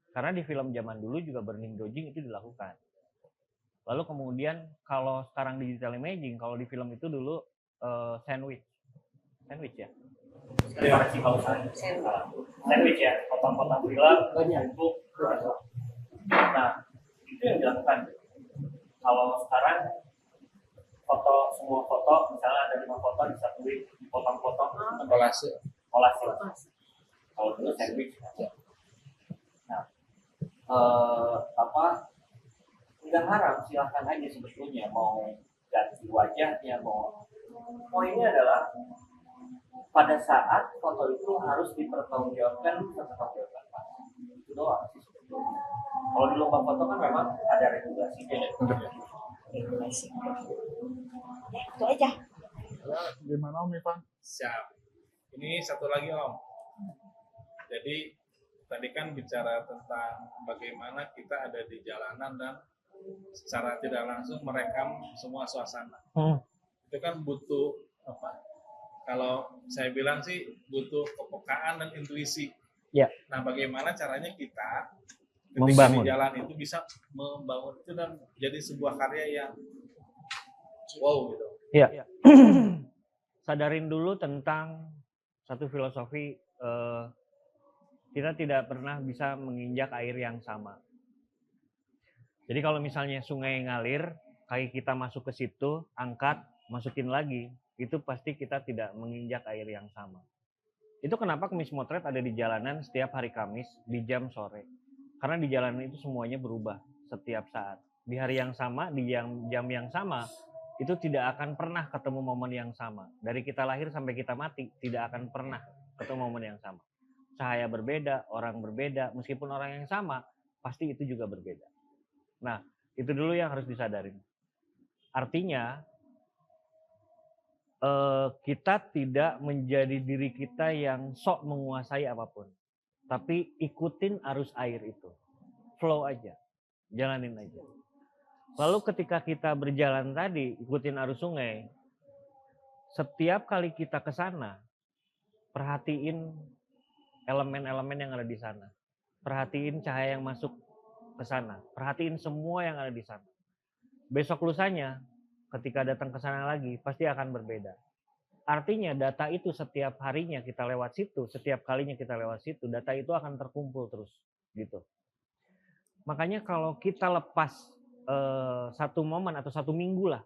Speaker 2: Karena di film zaman dulu juga burning dodging itu dilakukan. Lalu kemudian kalau sekarang digital imaging, kalau di film itu dulu sandwich ya. Sandwich ya, potong-potong film untuk nah itu yang dilakukan. Kalau sekarang semua foto misalnya ada 5 foto disatuin, dipotong-potong, kolase. Kalau dulu sandwich. Nah, nggak haram, silahkan aja sebetulnya mau ganti wajahnya, poinnya adalah pada saat foto itu harus dipertanggungjawabkan itu doang sih sebetulnya. Kalau di lomba foto kan memang ada regulasinya.
Speaker 5: Ya itu aja.
Speaker 1: Ya, gimana Om Ivan?
Speaker 3: Siap. Ini satu lagi Om. Jadi tadi kan bicara tentang bagaimana kita ada di jalanan dan secara tidak langsung merekam semua suasana. Itu kan butuh apa? Kalau saya bilang sih butuh kepekaan dan intuisi.
Speaker 2: Ya.
Speaker 3: Nah, bagaimana caranya kita
Speaker 2: membangun
Speaker 3: di jalan itu bisa membangun itu dan jadi sebuah karya yang wow gitu.
Speaker 2: Iya. Sadarin dulu tentang satu filosofi, kita tidak pernah bisa menginjak air yang sama. Jadi kalau misalnya sungai ngalir, kaki kita masuk ke situ, angkat, masukin lagi, itu pasti kita tidak menginjak air yang sama. Itu kenapa Kemis Motret ada di jalanan setiap hari Kamis di jam sore. Karena di jalanan itu semuanya berubah setiap saat. Di hari yang sama, di jam yang sama, itu tidak akan pernah ketemu momen yang sama. Dari kita lahir sampai kita mati, tidak akan pernah ketemu momen yang sama. Cahaya berbeda, orang berbeda, meskipun orang yang sama, pasti itu juga berbeda. Nah, itu dulu yang harus disadarin. Artinya, kita tidak menjadi diri kita yang sok menguasai apapun. Tapi ikutin arus air itu. Flow aja. Jalanin aja. Lalu ketika kita berjalan tadi, ikutin arus sungai, setiap kali kita ke sana, perhatiin elemen-elemen yang ada di sana. Perhatiin cahaya yang masuk ke sana. Perhatiin semua yang ada di sana. Besok lusanya, ketika datang ke sana lagi, pasti akan berbeda. Artinya data itu setiap harinya kita lewat situ, setiap kalinya kita lewat situ, data itu akan terkumpul terus gitu. Makanya kalau kita lepas satu momen atau satu minggu lah,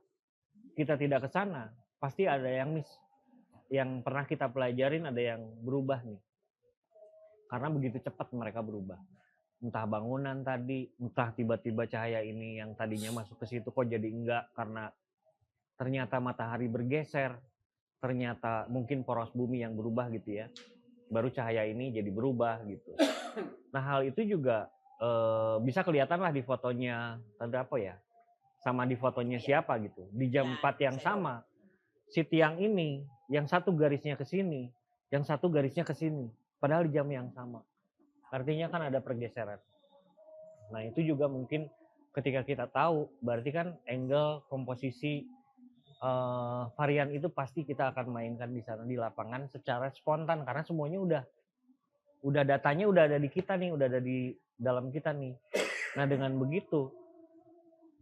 Speaker 2: kita tidak ke sana, pasti ada yang miss. Yang pernah kita pelajarin ada yang berubah nih. Karena begitu cepat mereka berubah. Entah bangunan tadi, entah tiba-tiba cahaya ini yang tadinya masuk ke situ kok jadi enggak karena ternyata matahari bergeser, ternyata mungkin poros bumi yang berubah gitu ya. Baru cahaya ini jadi berubah gitu. Nah hal itu juga bisa kelihatan lah di fotonya tanda apa ya, sama di fotonya siapa gitu. Di jam 4 yang sama, si tiang ini yang satu garisnya ke sini, yang satu garisnya ke sini, padahal di jam yang sama. Artinya kan ada pergeseran. Nah itu juga mungkin ketika kita tahu, berarti kan angle, komposisi, varian itu pasti kita akan mainkan di sana di lapangan secara spontan karena semuanya udah datanya udah ada di kita nih, udah ada di dalam kita nih. Nah dengan begitu,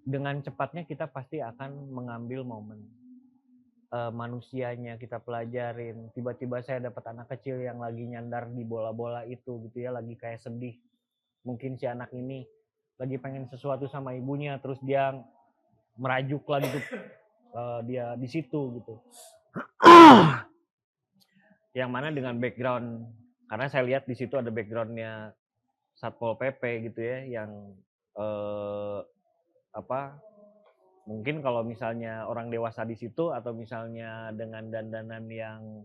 Speaker 2: dengan cepatnya kita pasti akan mengambil momen. Manusianya kita pelajarin, tiba-tiba saya dapat anak kecil yang lagi nyandar di bola-bola itu gitu ya, lagi kayak sedih. Mungkin si anak ini lagi pengen sesuatu sama ibunya, terus dia merajuk lah gitu, dia di situ gitu. Yang mana dengan background, karena saya lihat di situ ada backgroundnya Satpol PP gitu ya, yang mungkin kalau misalnya orang dewasa di situ atau misalnya dengan dandanan yang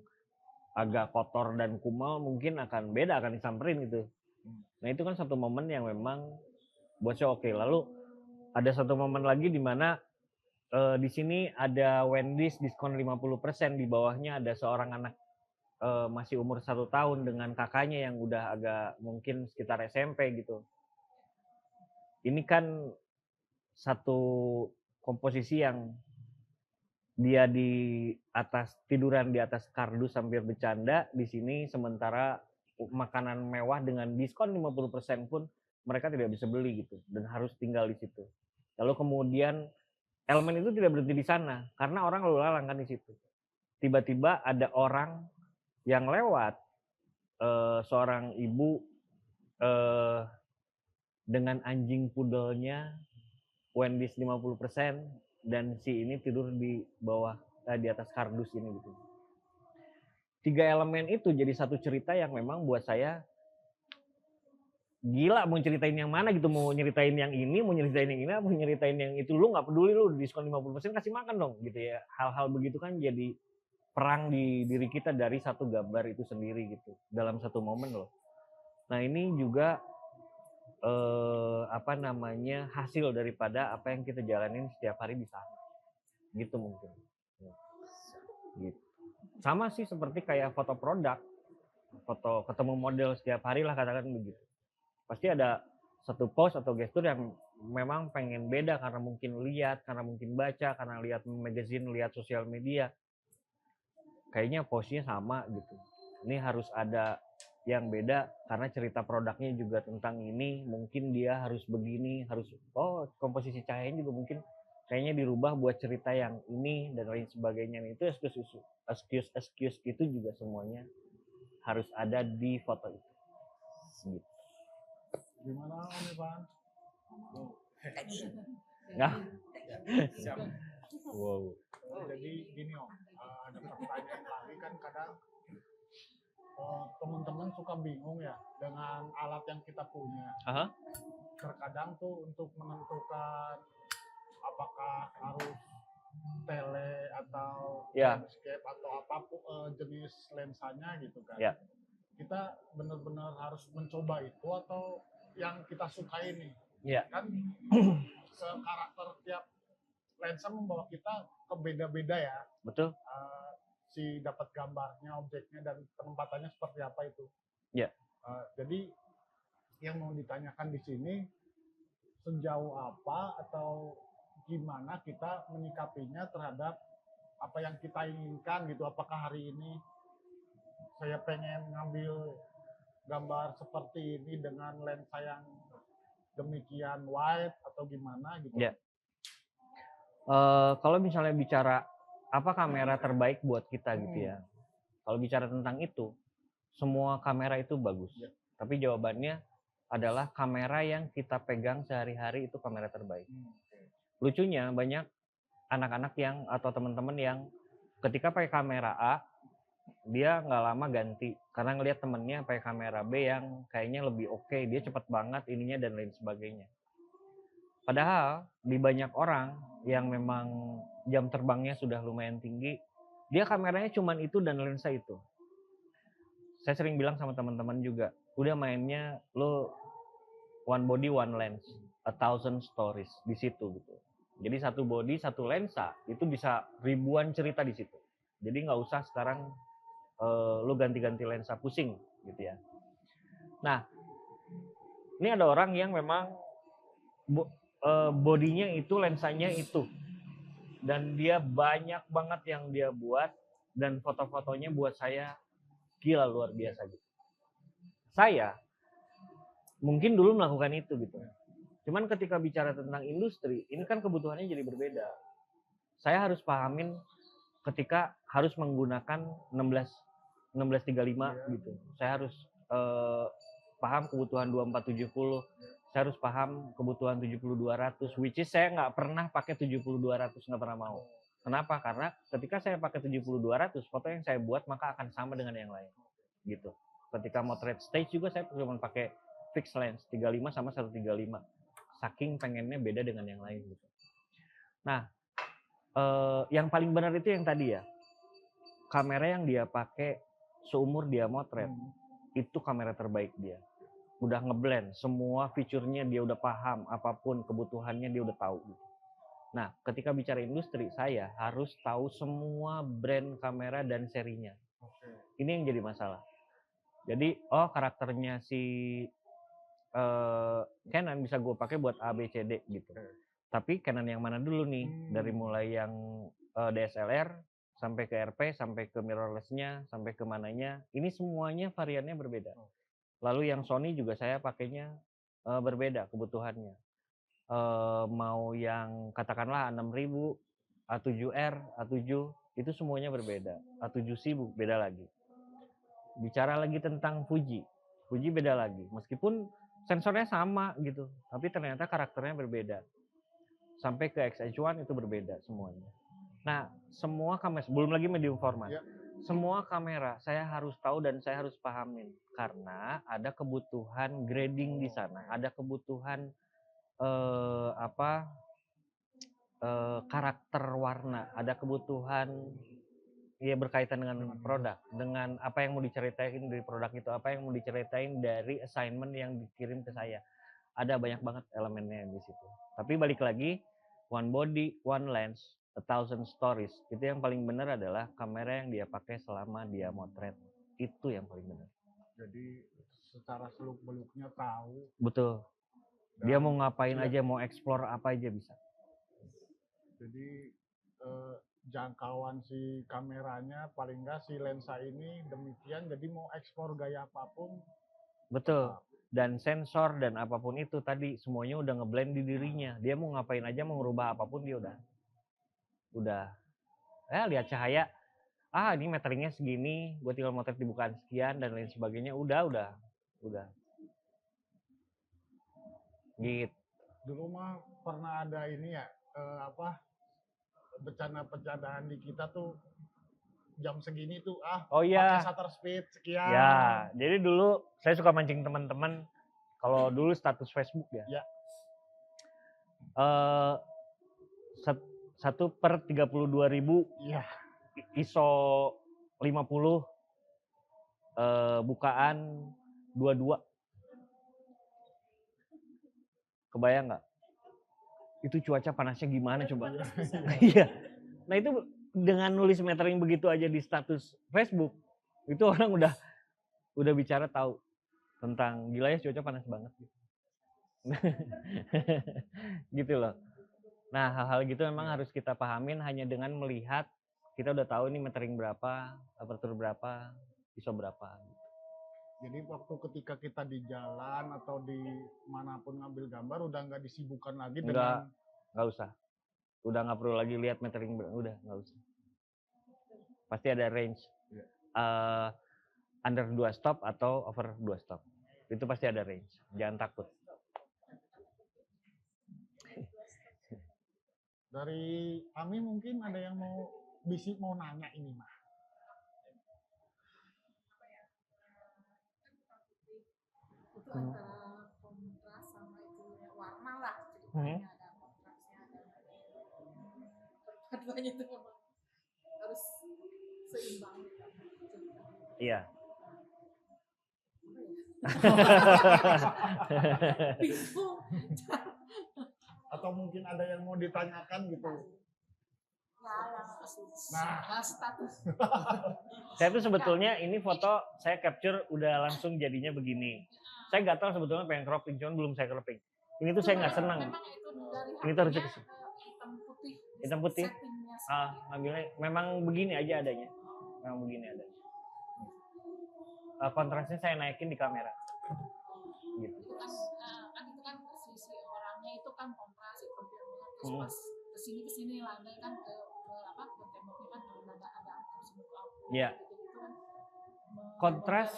Speaker 2: agak kotor dan kumal mungkin akan beda, akan disamperin gitu. Nah itu kan satu momen yang memang buat saya oke. Lalu ada satu momen lagi di mana di sini ada Wendy's diskon 50%, di bawahnya ada seorang anak masih umur 1 tahun dengan kakaknya yang udah agak mungkin sekitar SMP gitu. Ini kan satu komposisi yang dia di atas tiduran di atas kardus sambil bercanda di sini, sementara makanan mewah dengan diskon 50% pun mereka tidak bisa beli gitu dan harus tinggal di situ. Lalu kemudian elemen itu tidak berhenti di sana karena orang lalu lalang kan di situ. Tiba-tiba ada orang yang lewat, seorang ibu dengan anjing pudelnya, Wendy's 50%, dan si ini tidur di bawah, di atas kardus ini gitu. 3 elemen itu jadi satu cerita yang memang buat saya gila, mau ceritain yang mana gitu, mau nyeritain yang ini, mau nyeritain yang ini, mau nyeritain yang itu, lu nggak peduli, lu diskon 50% kasih makan dong gitu ya. Hal-hal begitu kan jadi perang di diri kita dari satu gambar itu sendiri gitu dalam satu momen loh. Nah ini juga hasil daripada apa yang kita jalanin setiap hari di sana gitu mungkin gitu. Sama sih seperti kayak foto produk, foto ketemu model setiap hari lah katakan begitu, pasti ada satu pose atau gestur yang memang pengen beda karena mungkin lihat, karena mungkin baca, karena lihat magazine, lihat sosial media, kayaknya pose-nya sama gitu. Ini harus ada yang beda karena cerita produknya juga tentang ini, mungkin dia harus begini, harus komposisi cahayanya juga mungkin kayaknya dirubah buat cerita yang ini dan lain sebagainya. Itu excuse itu juga semuanya harus ada di foto itu. Gitu.
Speaker 1: Gimana Om Ivan?
Speaker 2: Nggak?
Speaker 3: Siap.
Speaker 2: Wow.
Speaker 1: Jadi gini Om, ada pertanyaan lagi kan kadang teman-teman suka bingung ya dengan alat yang kita punya. Terkadang tuh untuk menentukan apakah harus tele atau landscape atau apapun jenis lensanya gitu kan.
Speaker 2: Yeah.
Speaker 1: Kita benar-benar harus mencoba itu atau yang kita sukai nih.
Speaker 2: Yeah.
Speaker 1: Kan karakter tiap lensa membawa kita ke beda-beda ya.
Speaker 2: Betul.
Speaker 1: Si dapat gambarnya, objeknya dan penempatannya seperti apa itu.
Speaker 2: Ya.
Speaker 1: Jadi yang mau ditanyakan di sini sejauh apa atau gimana kita menyikapinya terhadap apa yang kita inginkan gitu. Apakah hari ini saya pengen ngambil gambar seperti ini dengan lensa yang demikian wide atau gimana gitu.
Speaker 2: Ya. Kalau misalnya bicara apa kamera terbaik buat kita gitu ya. Kalau bicara tentang itu, semua kamera itu bagus. Tapi jawabannya adalah kamera yang kita pegang sehari-hari itu kamera terbaik. Lucunya banyak anak-anak yang atau teman-teman yang ketika pakai kamera A, dia nggak lama ganti karena ngelihat temennya pakai kamera B yang kayaknya lebih oke, dia cepet banget ininya dan lain sebagainya. Padahal di banyak orang yang memang jam terbangnya sudah lumayan tinggi, dia kameranya cuman itu dan lensa itu. Saya sering bilang sama teman-teman juga, udah mainnya lo one body one lens, 1,000 stories di situ gitu. Jadi satu body satu lensa itu bisa ribuan cerita di situ. Jadi nggak usah sekarang lo ganti-ganti lensa, pusing gitu ya. Nah, ini ada orang yang memang bodinya itu, lensanya itu, dan dia banyak banget yang dia buat, dan foto-fotonya buat saya gila luar biasa gitu. Saya mungkin dulu melakukan itu gitu. Cuman ketika bicara tentang industri, ini kan kebutuhannya jadi berbeda. Saya harus pahamin ketika harus menggunakan 1635 gitu. Saya harus paham kebutuhan 2470. Saya harus paham kebutuhan 70-200, which is saya nggak pernah pakai 70-200, nggak pernah mau. Kenapa? Karena ketika saya pakai 70-200, foto yang saya buat maka akan sama dengan yang lain. Gitu. Ketika motret stage juga saya cuma pakai fixed lens 35 sama 135. Saking pengennya beda dengan yang lain gitu. Nah, yang paling benar itu yang tadi ya. Kamera yang dia pakai seumur dia motret, itu kamera terbaik dia. Udah ngeblend, semua fiturnya dia udah paham, apapun kebutuhannya dia udah tahu. Nah, ketika bicara industri, saya harus tahu semua brand kamera dan serinya. Ini yang jadi masalah. Jadi, karakternya si Canon bisa gue pakai buat A, B, C, D gitu. Tapi Canon yang mana dulu nih? Dari mulai yang DSLR, sampai ke RP, sampai ke mirrorless-nya, sampai ke mananya. Ini semuanya variannya berbeda. Lalu yang Sony juga saya pakainya berbeda kebutuhannya. Mau yang katakanlah 6000, A7R, A7, itu semuanya berbeda. A7C beda lagi. Bicara lagi tentang Fuji beda lagi. Meskipun sensornya sama gitu, tapi ternyata karakternya berbeda. Sampai ke XH1 itu berbeda semuanya. Nah, semua kamera, belum lagi medium format. Semua kamera saya harus tahu dan saya harus pahamin karena ada kebutuhan grading di sana, ada kebutuhan karakter warna, ada kebutuhan ya berkaitan dengan produk, dengan apa yang mau diceritain dari produk itu, apa yang mau diceritain dari assignment yang dikirim ke saya. Ada banyak banget elemennya di situ. Tapi balik lagi, one body, one lens, 1,000 stories. Itu yang paling benar adalah kamera yang dia pakai selama dia motret. Itu yang paling benar.
Speaker 1: Jadi secara seluk-beluknya tahu.
Speaker 2: Betul. Dia mau ngapain aja, mau explore apa aja bisa.
Speaker 1: Jadi jangkauan si kameranya paling enggak si lensa ini demikian, jadi mau ekspor gaya apapun.
Speaker 2: Betul. Dan sensor dan apapun itu tadi semuanya udah ngeblend di dirinya. Dia mau ngapain aja, mau ngerubah apapun dia udah lihat cahaya, ini meteringnya segini, gue tinggal motret di bukaan sekian dan lain sebagainya, udah gitu.
Speaker 1: Dulu mah pernah ada ini ya, bercanda-bercandaan di kita tuh jam segini tuh pakai shutter speed sekian.
Speaker 2: Ya, jadi dulu saya suka mancing teman-teman. Kalau dulu status Facebook ya. 1/32.000.
Speaker 1: Iya.
Speaker 2: ISO 50. Bukaan 22. Kebayang nggak? Itu cuaca panasnya gimana coba? Iya. Nah itu dengan nulis metering begitu aja di status Facebook, itu orang udah bicara tahu tentang gila ya cuaca panas banget gitu. Gitu loh. Nah hal-hal gitu memang harus kita pahamin hanya dengan melihat, kita udah tahu ini metering berapa, aperture berapa, ISO berapa.
Speaker 1: Jadi waktu ketika kita di jalan atau di manapun ngambil gambar udah nggak disibukkan lagi dengan
Speaker 2: nggak usah. Udah nggak perlu lagi lihat metering, udah nggak usah. Pasti ada range under 2 stop atau over 2 stop. Itu pasti ada range. Jangan takut.
Speaker 1: Dari Ami mungkin ada yang mau nanya ini mah.
Speaker 6: Itu antara kontras sama itu warna lah ceritanya ada kontrasnya ada keduanya itu memang harus seimbang
Speaker 2: Iya.
Speaker 6: bingung
Speaker 1: Atau mungkin ada yang mau ditanyakan gitu.
Speaker 6: nah status
Speaker 2: Saya tuh sebetulnya ini foto saya capture udah langsung jadinya begini. Saya nggak tahu sebetulnya pengen cropping, cuman belum saya cropping. Ini tuh saya nggak senang.
Speaker 6: memang itu dari
Speaker 2: Ini tuh harus
Speaker 6: HP-nya, hitam putih
Speaker 2: hitam putih.
Speaker 6: settingnya
Speaker 2: Ngambilnya memang begini aja adanya. Memang begini adanya. Kontrasnya saya naikin di kamera. Gitu.
Speaker 6: itu kan sisi orangnya itu kan kontras itu terus pas kesini lah kan ke temboknya kan ada harus buka
Speaker 2: Iya.
Speaker 6: gitu kan
Speaker 2: Kontras,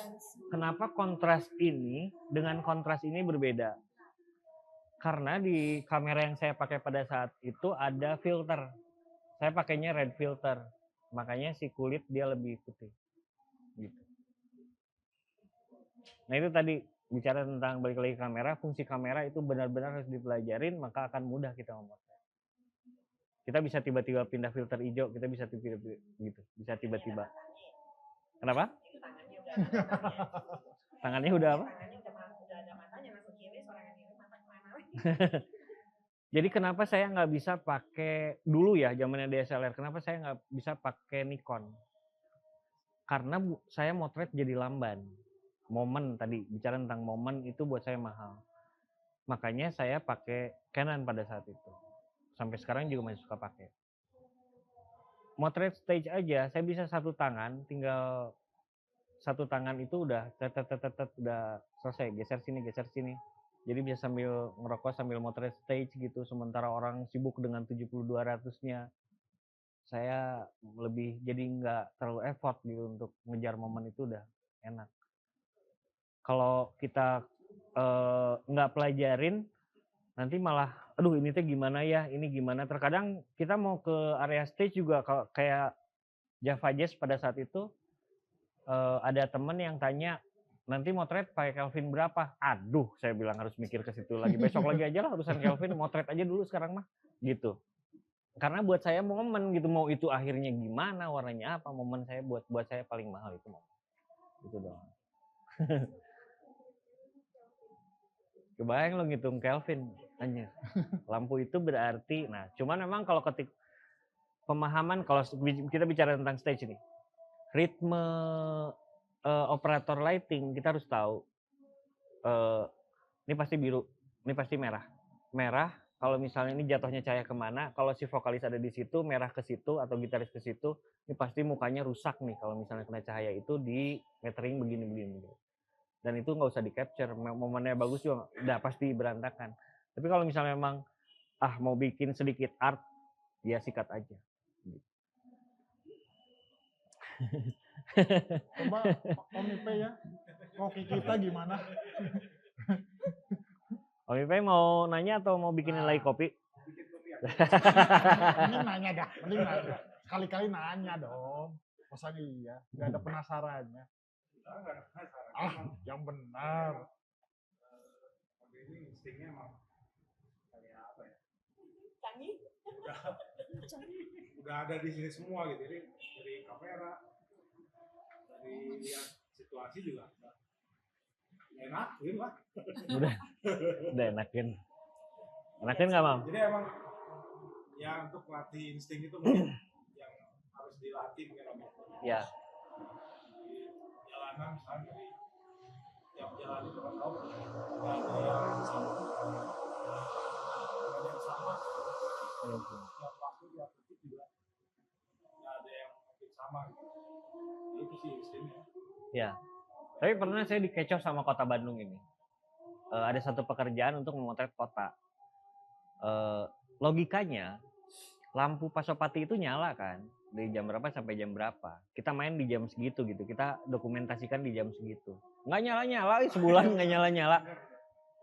Speaker 2: kenapa kontras ini dengan kontras ini berbeda? Karena di kamera yang saya pakai pada saat itu ada filter. Saya pakainya red filter. Makanya si kulit dia lebih putih. Gitu. Nah itu tadi bicara tentang balik lagi kamera, fungsi kamera itu benar-benar harus dipelajarin, maka akan mudah kita memotret. Kita bisa tiba-tiba pindah filter hijau, kita bisa tiba-tiba gitu, bisa tiba-tiba. Kenapa? Tangannya udah apa?
Speaker 5: Udah ada matanya langsung kiri, sorangan kiri, mata kemana?
Speaker 2: Jadi kenapa saya nggak bisa pakai dulu ya zamannya DSLR? Kenapa saya nggak bisa pakai Nikon? Karena saya motret jadi lamban. Momen tadi bicara tentang momen itu buat saya mahal. Makanya saya pakai Canon pada saat itu. Sampai sekarang juga masih suka pakai. Motret stage aja, saya bisa satu tangan, tinggal satu tangan itu udah udah selesai, geser sini. Jadi bisa sambil ngerokok sambil motret stage gitu. Sementara orang sibuk dengan 70-200-nya. Saya lebih jadi nggak terlalu effort gitu untuk ngejar momen itu udah enak. Kalau kita nggak pelajarin, nanti malah, aduh ini teh gimana ya, ini gimana. Terkadang kita mau ke area stage juga kayak Java Jazz pada saat itu, ada temen yang tanya, nanti motret pakai Kelvin berapa? Aduh, saya bilang harus mikir ke situ lagi. Besok lagi aja lah urusan Kelvin, motret aja dulu sekarang mah, gitu. Karena buat saya momen gitu, mau itu akhirnya gimana, warnanya apa, momen saya buat saya paling mahal itu momen. Gitu dong. Kebayang lo ngitung Kelvin, anjir. Lampu itu berarti, nah cuman memang kalau ketik pemahaman, kalau kita bicara tentang stage ini, ritme operator lighting kita harus tahu. Ini pasti biru, ini pasti merah. Merah, kalau misalnya ini jatuhnya cahaya kemana, kalau si vokalis ada di situ, merah ke situ atau gitaris ke situ, ini pasti mukanya rusak nih kalau misalnya kena cahaya itu di metering begini. Dan itu nggak usah di capture, momennya bagus juga udah pasti berantakan. Tapi kalau misalnya memang mau bikin sedikit art, ya sikat aja.
Speaker 1: Coba Om Ipe ya, koki kita gimana?
Speaker 2: Om Ipe mau nanya atau mau bikinin lagi kopi?
Speaker 1: Ini nanya dah, mending nanya. Kali-kali nanya dong. Masa iya, nggak ada penasarannya. Yang benar.
Speaker 4: Ini instingnya emang kayak apa ya?
Speaker 5: Canggih.
Speaker 4: Udah ada di sini semua gitu. Jadi dari kamera, dari lihat situasi juga enak, gitu lah.
Speaker 2: Udah enakin nggak Mam?
Speaker 4: Jadi emang ya untuk latih insting itu mungkin yang harus dilatih mungkin.
Speaker 2: Ya.
Speaker 4: Jalanan misalnya dari tiap jalan itu kan tahu nggak ada yang sama, tiap waktu tiap detik juga nggak ada yang mungkin sama gitu. Itu sih instingnya.
Speaker 2: Ya. Tapi pernah saya dikecoh sama kota Bandung ini. Ada satu pekerjaan untuk memotret kota. Logikanya lampu Pasopati itu nyala kan dari jam berapa sampai jam berapa. Kita main di jam segitu gitu. Kita dokumentasikan di jam segitu. nggak nyala-nyala, sebulan nggak nyala-nyala.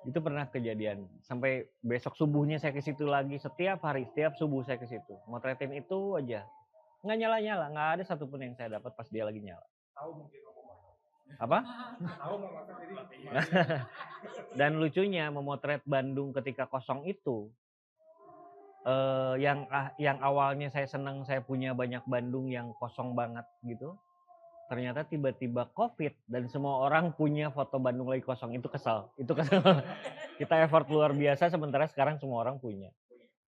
Speaker 2: Itu pernah kejadian. Sampai besok subuhnya saya ke situ lagi, setiap hari, setiap subuh saya ke situ. Motretin itu aja. Nggak nyala-nyala, nggak ada satupun yang saya dapat pas dia lagi nyala.
Speaker 3: Tahu mungkin
Speaker 2: Apa?
Speaker 3: tahu memakan jadi
Speaker 2: Dan lucunya memotret Bandung ketika kosong itu, yang awalnya saya senang saya punya banyak Bandung yang kosong banget gitu. Ternyata tiba-tiba COVID dan semua orang punya foto Bandung lagi kosong. Itu kesal. Kita effort luar biasa sementara sekarang semua orang punya.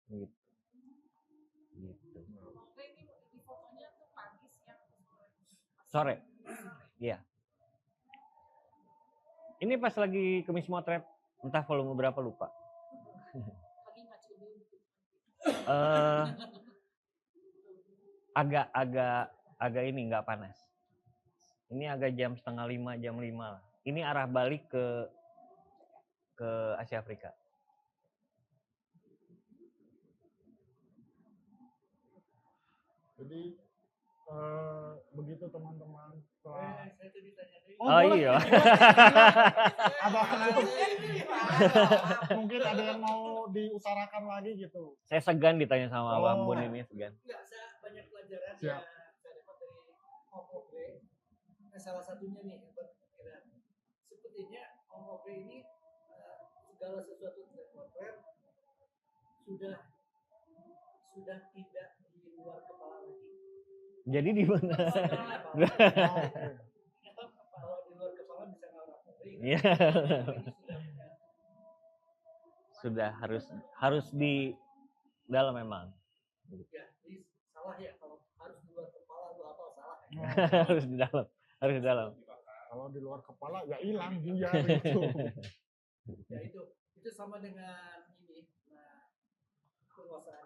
Speaker 2: Gitu. Sore. Iya. Ini pas lagi Kemis Motret, entah volume berapa lupa. Agak ini nggak panas. Ini agak jam 4:30, jam 5 lah. Ini arah balik ke Asia Afrika.
Speaker 1: Jadi begitu teman-teman.
Speaker 3: saya tadi tanya
Speaker 2: Oh iya.
Speaker 1: Mungkin ada yang mau diutarakan lagi gitu.
Speaker 2: Saya segan ditanya sama Abang Bun ini, segan.
Speaker 7: Enggak, saya banyak pelajaran
Speaker 1: Siap.
Speaker 7: yang saya dapat dari Om Obre. Salah satunya nih berpikiran. Sepertinya Om Obre ini segala sesuatu tentang potret sudah tidak di luar kepala lagi.
Speaker 2: Jadi di mana?
Speaker 7: Kalau di luar kepala bisa ngarang Obre.
Speaker 2: Iya. Sudah harus di dalam memang.
Speaker 7: Ya, jadi salah ya kalau harus di luar kepala itu apa salah ya.
Speaker 2: Harus di dalam.
Speaker 1: Kalau di luar kepala ya hilang buyar gitu.
Speaker 7: Ya itu sama dengan ini. Nah, penguasaan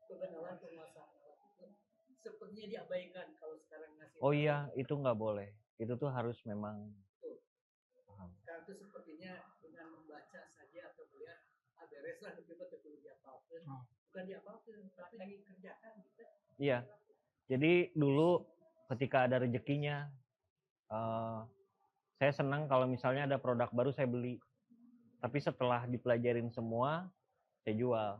Speaker 7: pengenalan penguasaan sepertinya diabaikan kalau sekarang ngasih.
Speaker 2: Oh iya, itu nggak boleh. Itu tuh harus memang.
Speaker 7: Karena itu sepertinya dengan membaca saja atau melihat beres lah kita perlu diapalkan. Bukan diapalkan, tapi lagi kerjakan gitu.
Speaker 2: Iya. Jadi dulu ketika ada rezekinya, saya senang kalau misalnya ada produk baru saya beli. Tapi setelah dipelajarin semua, saya jual.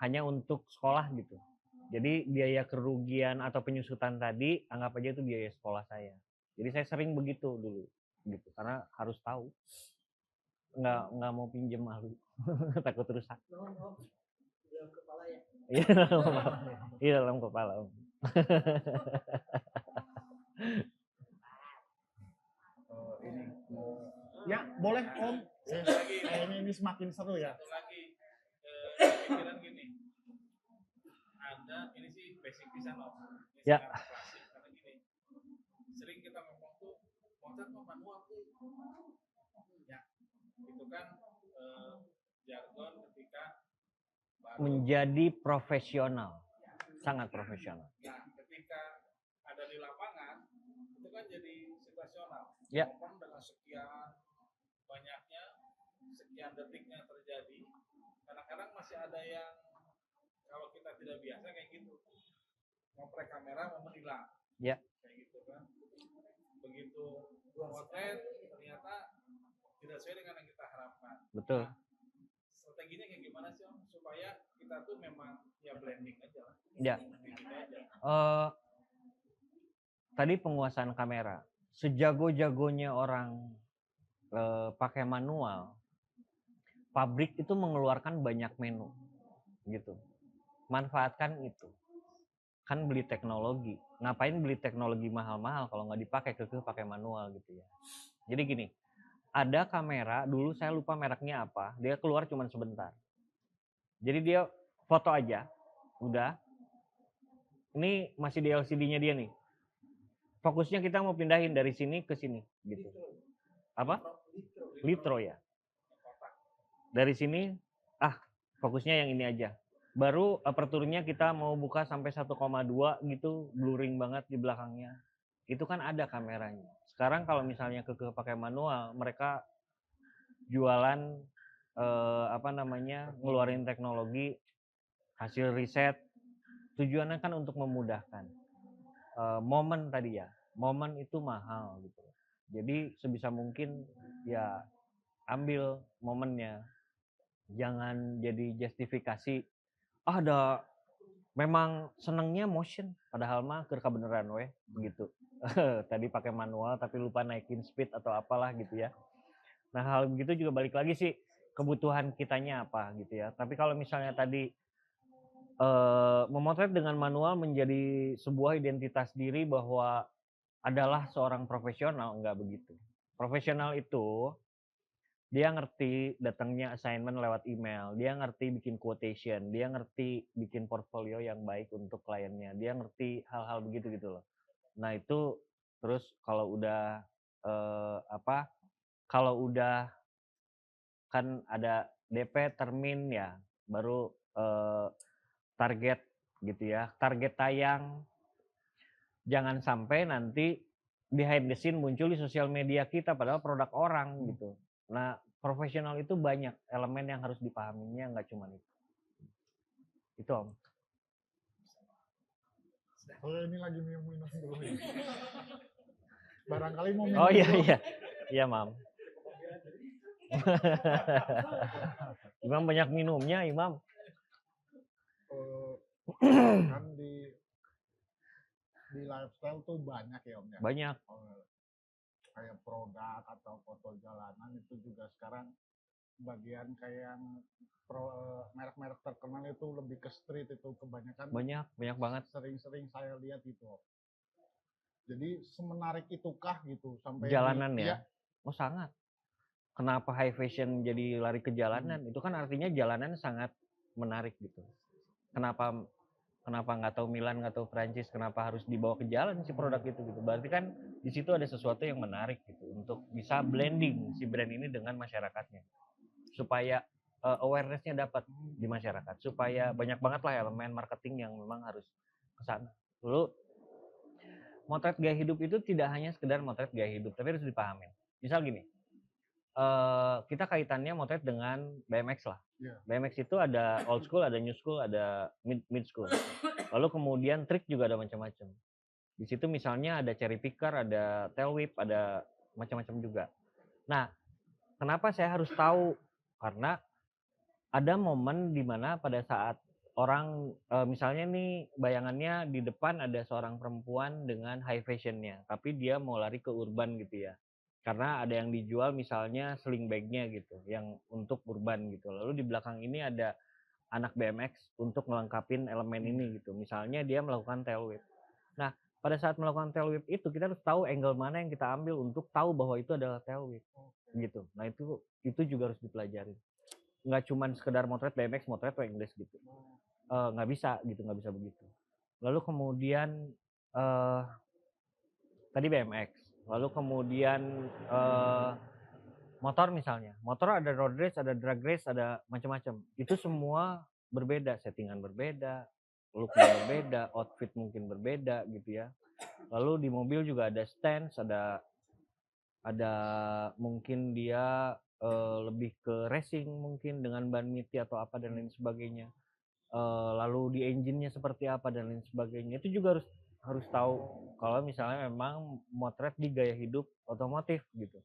Speaker 2: Hanya untuk sekolah gitu. Jadi biaya kerugian atau penyusutan tadi, anggap aja itu biaya sekolah saya. Jadi saya sering begitu dulu, gitu. Karena harus tahu. Nggak mau pinjem malu, takut rusak.
Speaker 7: Dalam kepala ya.
Speaker 2: Iya dalam kepala.
Speaker 1: Ya boleh Om. Ini semakin seru ya.
Speaker 3: Satu lagi pikiran gini. Ada ini sih basic pisan Om. Ini
Speaker 2: Ya.
Speaker 3: sangat klasik karena gini. Sering kita ngomong tuh motret mah manual tuh. Ya. Itu kan jargon ketika baru
Speaker 2: Menjadi profesional. Sangat profesional.
Speaker 3: Nah, ketika ada di lapangan, itu kan jadi situasional.
Speaker 2: Ya.
Speaker 3: Ngomong dengan sekian banyaknya, sekian detiknya terjadi. Kadang-kadang masih ada yang kalau kita tidak biasa kayak gitu, ngoprek kamera momen hilang.
Speaker 2: Ya.
Speaker 3: Kayak gitu kan. Begitu potret ternyata tidak sesuai dengan yang kita harapkan.
Speaker 2: Betul.
Speaker 3: Nah, strateginya kayak gimana sih Om supaya kita tuh memang ya blending aja lah.
Speaker 2: Ya.
Speaker 3: Blending aja.
Speaker 2: Tadi penguasaan kamera. Sejago-jagonya orang pakai manual, pabrik itu mengeluarkan banyak menu, gitu. Manfaatkan itu. Kan beli teknologi. Ngapain beli teknologi mahal-mahal kalau nggak dipakai pakai manual gitu ya. Jadi gini, ada kamera dulu saya lupa mereknya apa, dia keluar cuma sebentar. Jadi dia foto aja, udah. Ini masih di LCD-nya dia nih. Fokusnya kita mau pindahin dari sini ke sini, gitu. Apa? Litro ya. Dari sini, fokusnya yang ini aja. Baru aperturnya kita mau buka sampai 1,2 gitu, blurring banget di belakangnya. Itu kan ada kameranya. Sekarang kalau misalnya pakai manual, mereka jualan ngeluarin teknologi hasil riset. Tujuannya kan untuk memudahkan. Momen tadi ya, momen itu mahal gitu. Jadi sebisa mungkin ya ambil momennya, jangan jadi justifikasi ada memang senengnya motion padahal mah keur beneran weh gitu. Tadi pakai manual tapi lupa naikin speed atau apalah gitu ya. Nah hal begitu juga balik lagi sih kebutuhan kitanya apa gitu ya. Tapi kalau misalnya tadi memotret dengan manual menjadi sebuah identitas diri bahwa adalah seorang profesional, enggak begitu. Profesional itu dia ngerti datangnya assignment lewat email, dia ngerti bikin quotation, dia ngerti bikin portfolio yang baik untuk kliennya, dia ngerti hal-hal begitu gitu loh. Nah itu terus kalau udah kalau udah kan ada DP termin ya, baru target gitu ya, target tayang. Jangan sampai nanti behind the scene muncul di sosial media kita padahal produk orang gitu. Nah, profesional itu banyak elemen yang harus dipahaminya, nggak cuma itu. Itu Om.
Speaker 1: Ini lagi minum dulu ya. Barangkali mau minum.
Speaker 2: Oh iya iya. Iya, Mam. Imam banyak minumnya, Imam.
Speaker 1: Kan di lifestyle tuh banyak ya Om ya.
Speaker 2: Banyak.
Speaker 1: Kayak produk atau foto jalanan itu juga sekarang bagian kayak merek-merek terkenal itu lebih ke street itu kebanyakan.
Speaker 2: Banyak banget.
Speaker 1: Sering-sering saya lihat itu. Jadi semenarik itukah gitu sampai
Speaker 2: jalanan ya? Oh sangat. Kenapa high fashion jadi lari ke jalanan? Itu kan artinya jalanan sangat menarik gitu. Kenapa nggak tahu Milan, nggak tahu Prancis, kenapa harus dibawa ke jalan si produk itu gitu. Berarti kan di situ ada sesuatu yang menarik gitu untuk bisa blending si brand ini dengan masyarakatnya. Supaya awareness-nya dapat di masyarakat. Supaya banyak banget lah elemen marketing yang memang harus ke sana. Lalu motret gaya hidup itu tidak hanya sekedar motret gaya hidup, tapi harus dipahamin. Misal gini, kita kaitannya motret dengan BMX lah. BMX itu ada old school, ada new school, ada mid school. Lalu kemudian trick juga ada macam-macam. Di situ misalnya ada cherry picker, ada tail whip, ada macam-macam juga. Nah, kenapa saya harus tahu? Karena ada momen di mana pada saat orang misalnya nih bayangannya di depan ada seorang perempuan dengan high fashionnya, tapi dia mau lari ke urban gitu ya. Karena ada yang dijual misalnya sling bag-nya gitu, yang untuk urban gitu. Lalu di belakang ini ada anak BMX untuk melengkapin elemen ini gitu. Misalnya dia melakukan tail whip. Nah, pada saat melakukan tail whip itu kita harus tahu angle mana yang kita ambil untuk tahu bahwa itu adalah tail whip gitu. Nah, itu juga harus dipelajari. Nggak cuma sekedar motret BMX, motret English gitu. Nggak bisa begitu. Lalu kemudian tadi BMX. Lalu kemudian motor misalnya. Motor ada road race, ada drag race, ada macam-macam. Itu semua berbeda, settingan berbeda, looknya berbeda, outfit mungkin berbeda gitu ya. Lalu di mobil juga ada stance, ada mungkin dia lebih ke racing mungkin dengan ban MITI atau apa dan lain sebagainya. Lalu di engine-nya seperti apa dan lain sebagainya. Itu juga harus tahu kalau misalnya memang motret di gaya hidup otomotif gitu.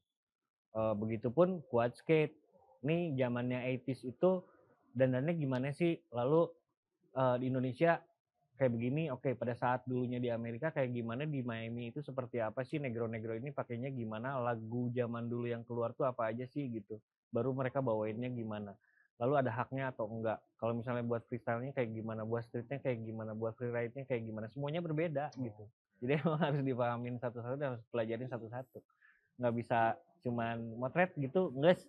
Speaker 2: Begitupun quad skate. Nih zamannya 80s itu dandannya gimana sih? Lalu di Indonesia kayak begini, oke, pada saat dulunya di Amerika kayak gimana, di Miami itu seperti apa sih, negro-negro ini pakainya gimana, lagu zaman dulu yang keluar tuh apa aja sih gitu, baru mereka bawainnya gimana, lalu ada haknya atau enggak, kalau misalnya buat freestyle-nya kayak gimana, buat street-nya kayak gimana, buat freeride-nya kayak gimana, semuanya berbeda gitu. Jadi emang harus dipahamin satu-satu dan harus pelajarin satu-satu, nggak bisa cuman motret gitu, nggak.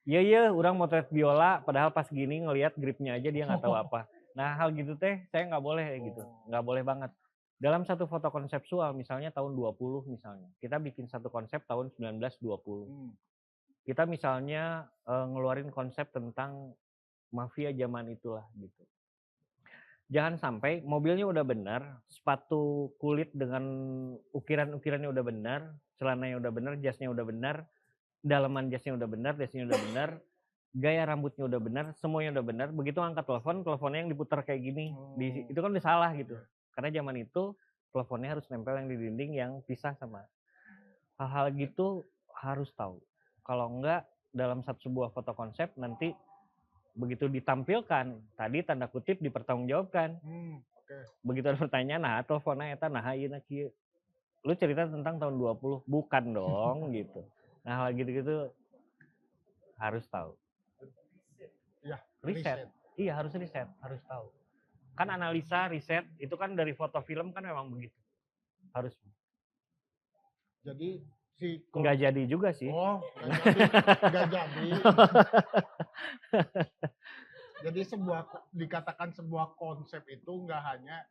Speaker 2: Iya, orang motret biola, padahal pas gini ngelihat gripnya aja dia nggak tahu apa. Nah hal gitu teh saya nggak boleh gitu, nggak boleh banget. Dalam satu foto konseptual misalnya tahun 20 misalnya, kita bikin satu konsep tahun 1920. Kita misalnya ngeluarin konsep tentang mafia zaman itulah gitu. Jangan sampai mobilnya udah benar, sepatu kulit dengan ukiran-ukirannya udah benar, celananya udah benar, jasnya udah benar, dalaman jasnya udah benar, dasnya udah benar, gaya rambutnya udah benar, semuanya udah benar. Begitu angkat telepon, teleponnya yang diputar kayak gini, itu kan udah salah gitu. Karena zaman itu teleponnya harus nempel yang di dinding yang pisah sama Hal-hal gitu harus tahu. Kalau enggak dalam sebuah foto konsep nanti begitu ditampilkan, tadi tanda kutip dipertanggungjawabkan. Begitu ada pertanyaan, nah teleponnya eta nah ieu kieu. Lu cerita tentang tahun 20, bukan dong gitu. Nah, hal gitu-gitu harus tahu.
Speaker 1: Ya,
Speaker 2: Riset. Iya, harus riset, harus tahu. Kan analisa, riset itu kan dari foto film kan memang begitu. Harus.
Speaker 1: Jadi si
Speaker 2: nggak jadi juga sih.
Speaker 1: Oh, nggak jadi. Jadi dikatakan sebuah konsep itu nggak hanya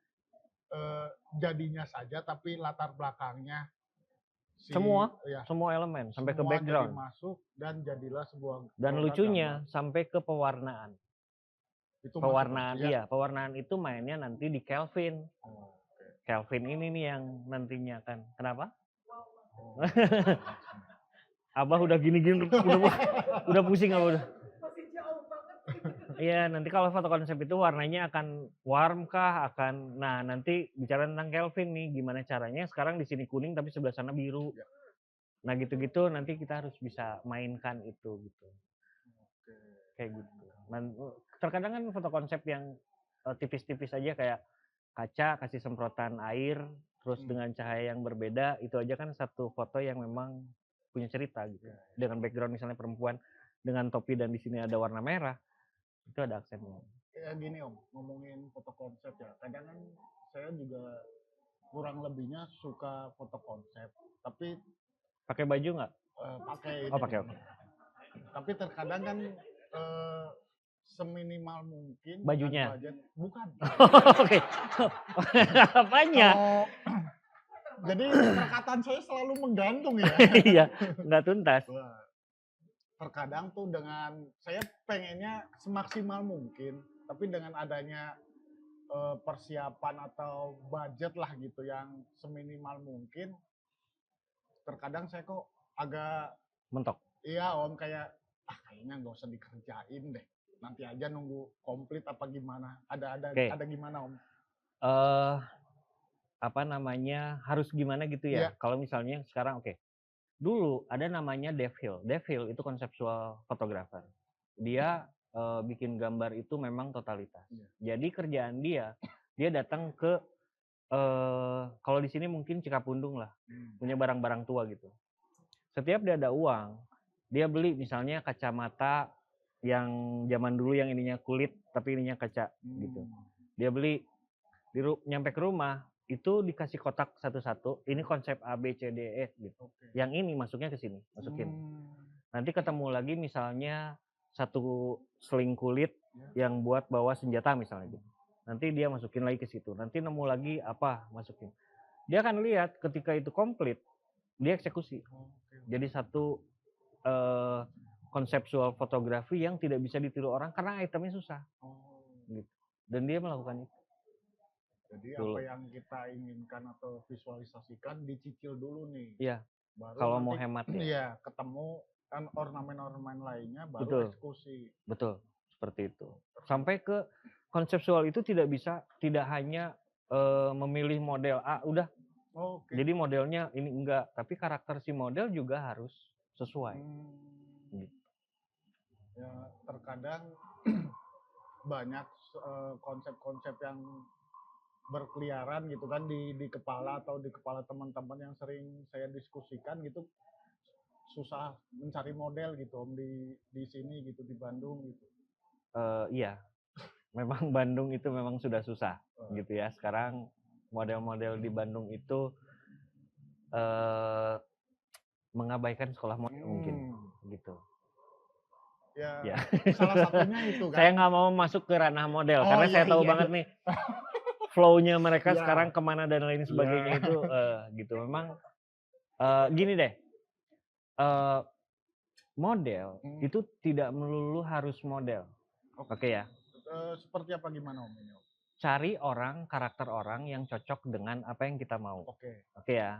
Speaker 1: jadinya saja, tapi latar belakangnya
Speaker 2: semua elemen sampai ke background
Speaker 1: jadi masuk dan jadilah sebuah.
Speaker 2: Dan lucunya gambar. Sampai ke pewarnaan. Itu pewarnaan pewarnaan itu mainnya nanti di Kelvin. Kelvin ini nih yang nantinya kan. Kenapa? Abah udah gini-gini udah pusing Abah udah. Iya, nanti kalau foto konsep itu warnanya akan warm kah, nah nanti bicara tentang Kelvin nih, gimana caranya sekarang di sini kuning tapi sebelah sana biru. Nah, gitu-gitu nanti kita harus bisa mainkan itu gitu. Kayak gitu. Terkadang kan foto konsep yang tipis-tipis aja kayak kaca kasih semprotan air terus dengan cahaya yang berbeda, itu aja kan satu foto yang memang punya cerita gitu. Dengan background misalnya perempuan dengan topi dan di sini ada warna merah. Itu ada aksennya.
Speaker 1: Kayak gini Om, ngomongin foto konsep ya. Kadang kan saya juga kurang lebihnya suka foto konsep, tapi
Speaker 2: pakai baju nggak?
Speaker 1: Pakai.
Speaker 2: Oh pakai. Oke.
Speaker 1: Tapi terkadang kan seminimal mungkin.
Speaker 2: Bajunya?
Speaker 1: Budget. Bukan.
Speaker 2: Oke. Apanya?
Speaker 1: Jadi perkataan saya selalu menggantung ya.
Speaker 2: Iya, nggak tuntas.
Speaker 1: Terkadang tuh dengan saya pengennya semaksimal mungkin, tapi dengan adanya persiapan atau budget lah gitu yang seminimal mungkin, terkadang saya kok agak
Speaker 2: mentok.
Speaker 1: Iya Om, kayak kayaknya nggak usah dikerjain deh, nanti aja nunggu komplit apa gimana? Ada gimana Om?
Speaker 2: Apa namanya, harus gimana gitu ya? Kalau misalnya sekarang dulu ada namanya Dave Hill. Dave Hill itu konseptual fotografer. Dia bikin gambar itu memang totalitas. Jadi kerjaan dia datang ke kalau di sini mungkin Cikapundung lah, punya barang-barang tua gitu. Setiap dia ada uang, dia beli misalnya kacamata yang zaman dulu yang ininya kulit tapi ininya kaca gitu. Dia beli nyampe ke rumah itu dikasih kotak satu-satu, ini konsep A, B, C, D, E gitu. Yang ini masuknya ke sini, masukin. Nanti ketemu lagi misalnya satu sling kulit yang buat bawa senjata misalnya gitu. Nanti dia masukin lagi ke situ. Nanti nemu lagi apa, masukin. Dia akan lihat ketika itu komplit, dia eksekusi. Jadi satu konseptual fotografi yang tidak bisa ditiru orang karena itemnya susah. Gitu. Dan dia melakukan itu.
Speaker 1: Jadi apa yang kita inginkan atau visualisasikan dicicil dulu nih.
Speaker 2: Iya. Kalau mau hemat ya.
Speaker 1: Iya, ketemu kan ornamen-ornamen lainnya baru eksekusi.
Speaker 2: Betul, seperti itu. Sampai ke konseptual itu tidak hanya memilih model A udah. Jadi modelnya ini enggak, tapi karakter si model juga harus sesuai. Gitu.
Speaker 1: Ya, terkadang banyak konsep-konsep yang berkeliaran gitu kan di kepala atau di kepala teman-teman yang sering saya diskusikan gitu, susah mencari model gitu Om di sini gitu di Bandung gitu.
Speaker 2: Iya, memang Bandung itu memang sudah susah gitu ya. Sekarang model-model di Bandung itu mengabaikan sekolah model mungkin gitu.
Speaker 1: Ya. Salah satunya itu kan.
Speaker 2: Saya nggak mau masuk ke ranah model karena saya tahu banget nih flow-nya mereka sekarang kemana dan lain sebagainya itu gitu. Memang gini deh, model itu tidak melulu harus model. Oke ya.
Speaker 1: Seperti apa gimana Om?
Speaker 2: Cari karakter orang yang cocok dengan apa yang kita mau. Oke ya.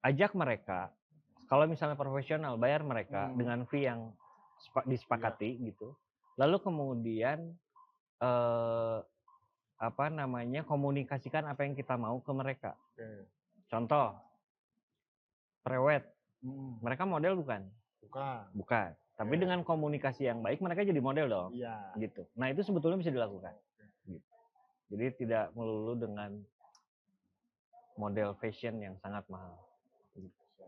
Speaker 2: Ajak mereka, kalau misalnya profesional bayar mereka dengan fee yang disepakati gitu. Lalu kemudian komunikasikan apa yang kita mau ke mereka. Contoh, Prewed.
Speaker 1: Hmm.
Speaker 2: Mereka model bukan? Bukan. Tapi dengan komunikasi yang baik mereka jadi model dong.
Speaker 1: Iya.
Speaker 2: Gitu. Nah, itu sebetulnya bisa dilakukan. Gitu. Jadi tidak melulu dengan model fashion yang sangat mahal. Gitu.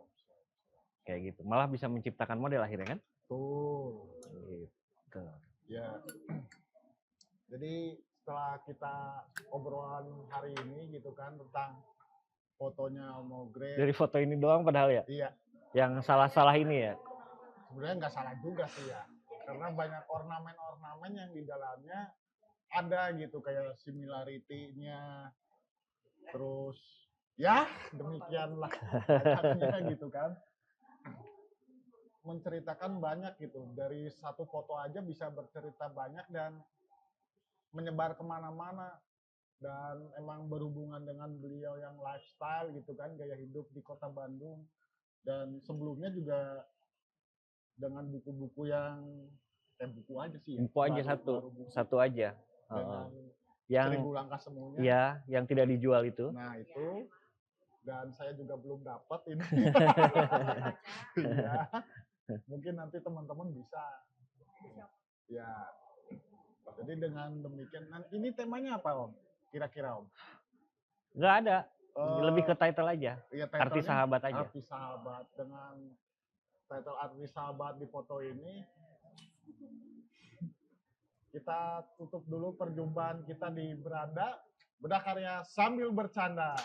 Speaker 2: Kayak gitu. Malah bisa menciptakan model akhirnya kan?
Speaker 1: Tuh.
Speaker 2: Gitu.
Speaker 1: Ya. Jadi setelah kita obrolan hari ini gitu kan tentang fotonya Om Ogre.
Speaker 2: Dari foto ini doang padahal ya?
Speaker 1: Iya.
Speaker 2: Yang salah-salah ini ya?
Speaker 1: Sebenarnya nggak salah juga sih ya. Karena banyak ornamen-ornamen yang di dalamnya ada gitu kayak similarity-nya. Terus ya demikianlah banyaknya gitu kan. Menceritakan banyak gitu. Dari satu foto aja bisa bercerita banyak dan menyebar kemana-mana. Dan emang berhubungan dengan beliau yang lifestyle gitu kan, gaya hidup di kota Bandung. Dan sebelumnya juga dengan buku-buku yang buku aja sih ya.
Speaker 2: Buku aja satu aja.
Speaker 1: Dengan
Speaker 2: yang
Speaker 1: 1000 langkah semuanya.
Speaker 2: Iya, yang tidak dijual itu.
Speaker 1: Nah, itu. Dan saya juga belum dapat ini. Iya. Mungkin nanti teman-teman bisa. Ya. Jadi dengan demikian, ini temanya apa Om? Kira-kira Om?
Speaker 2: Nggak ada. Lebih ke title aja.
Speaker 1: Iya,
Speaker 2: Arti sahabat aja.
Speaker 1: Arti sahabat. Dengan title arti sahabat di foto ini, kita tutup dulu perjumpaan kita di Beranda, Bedah Karya Sambil Bercanda.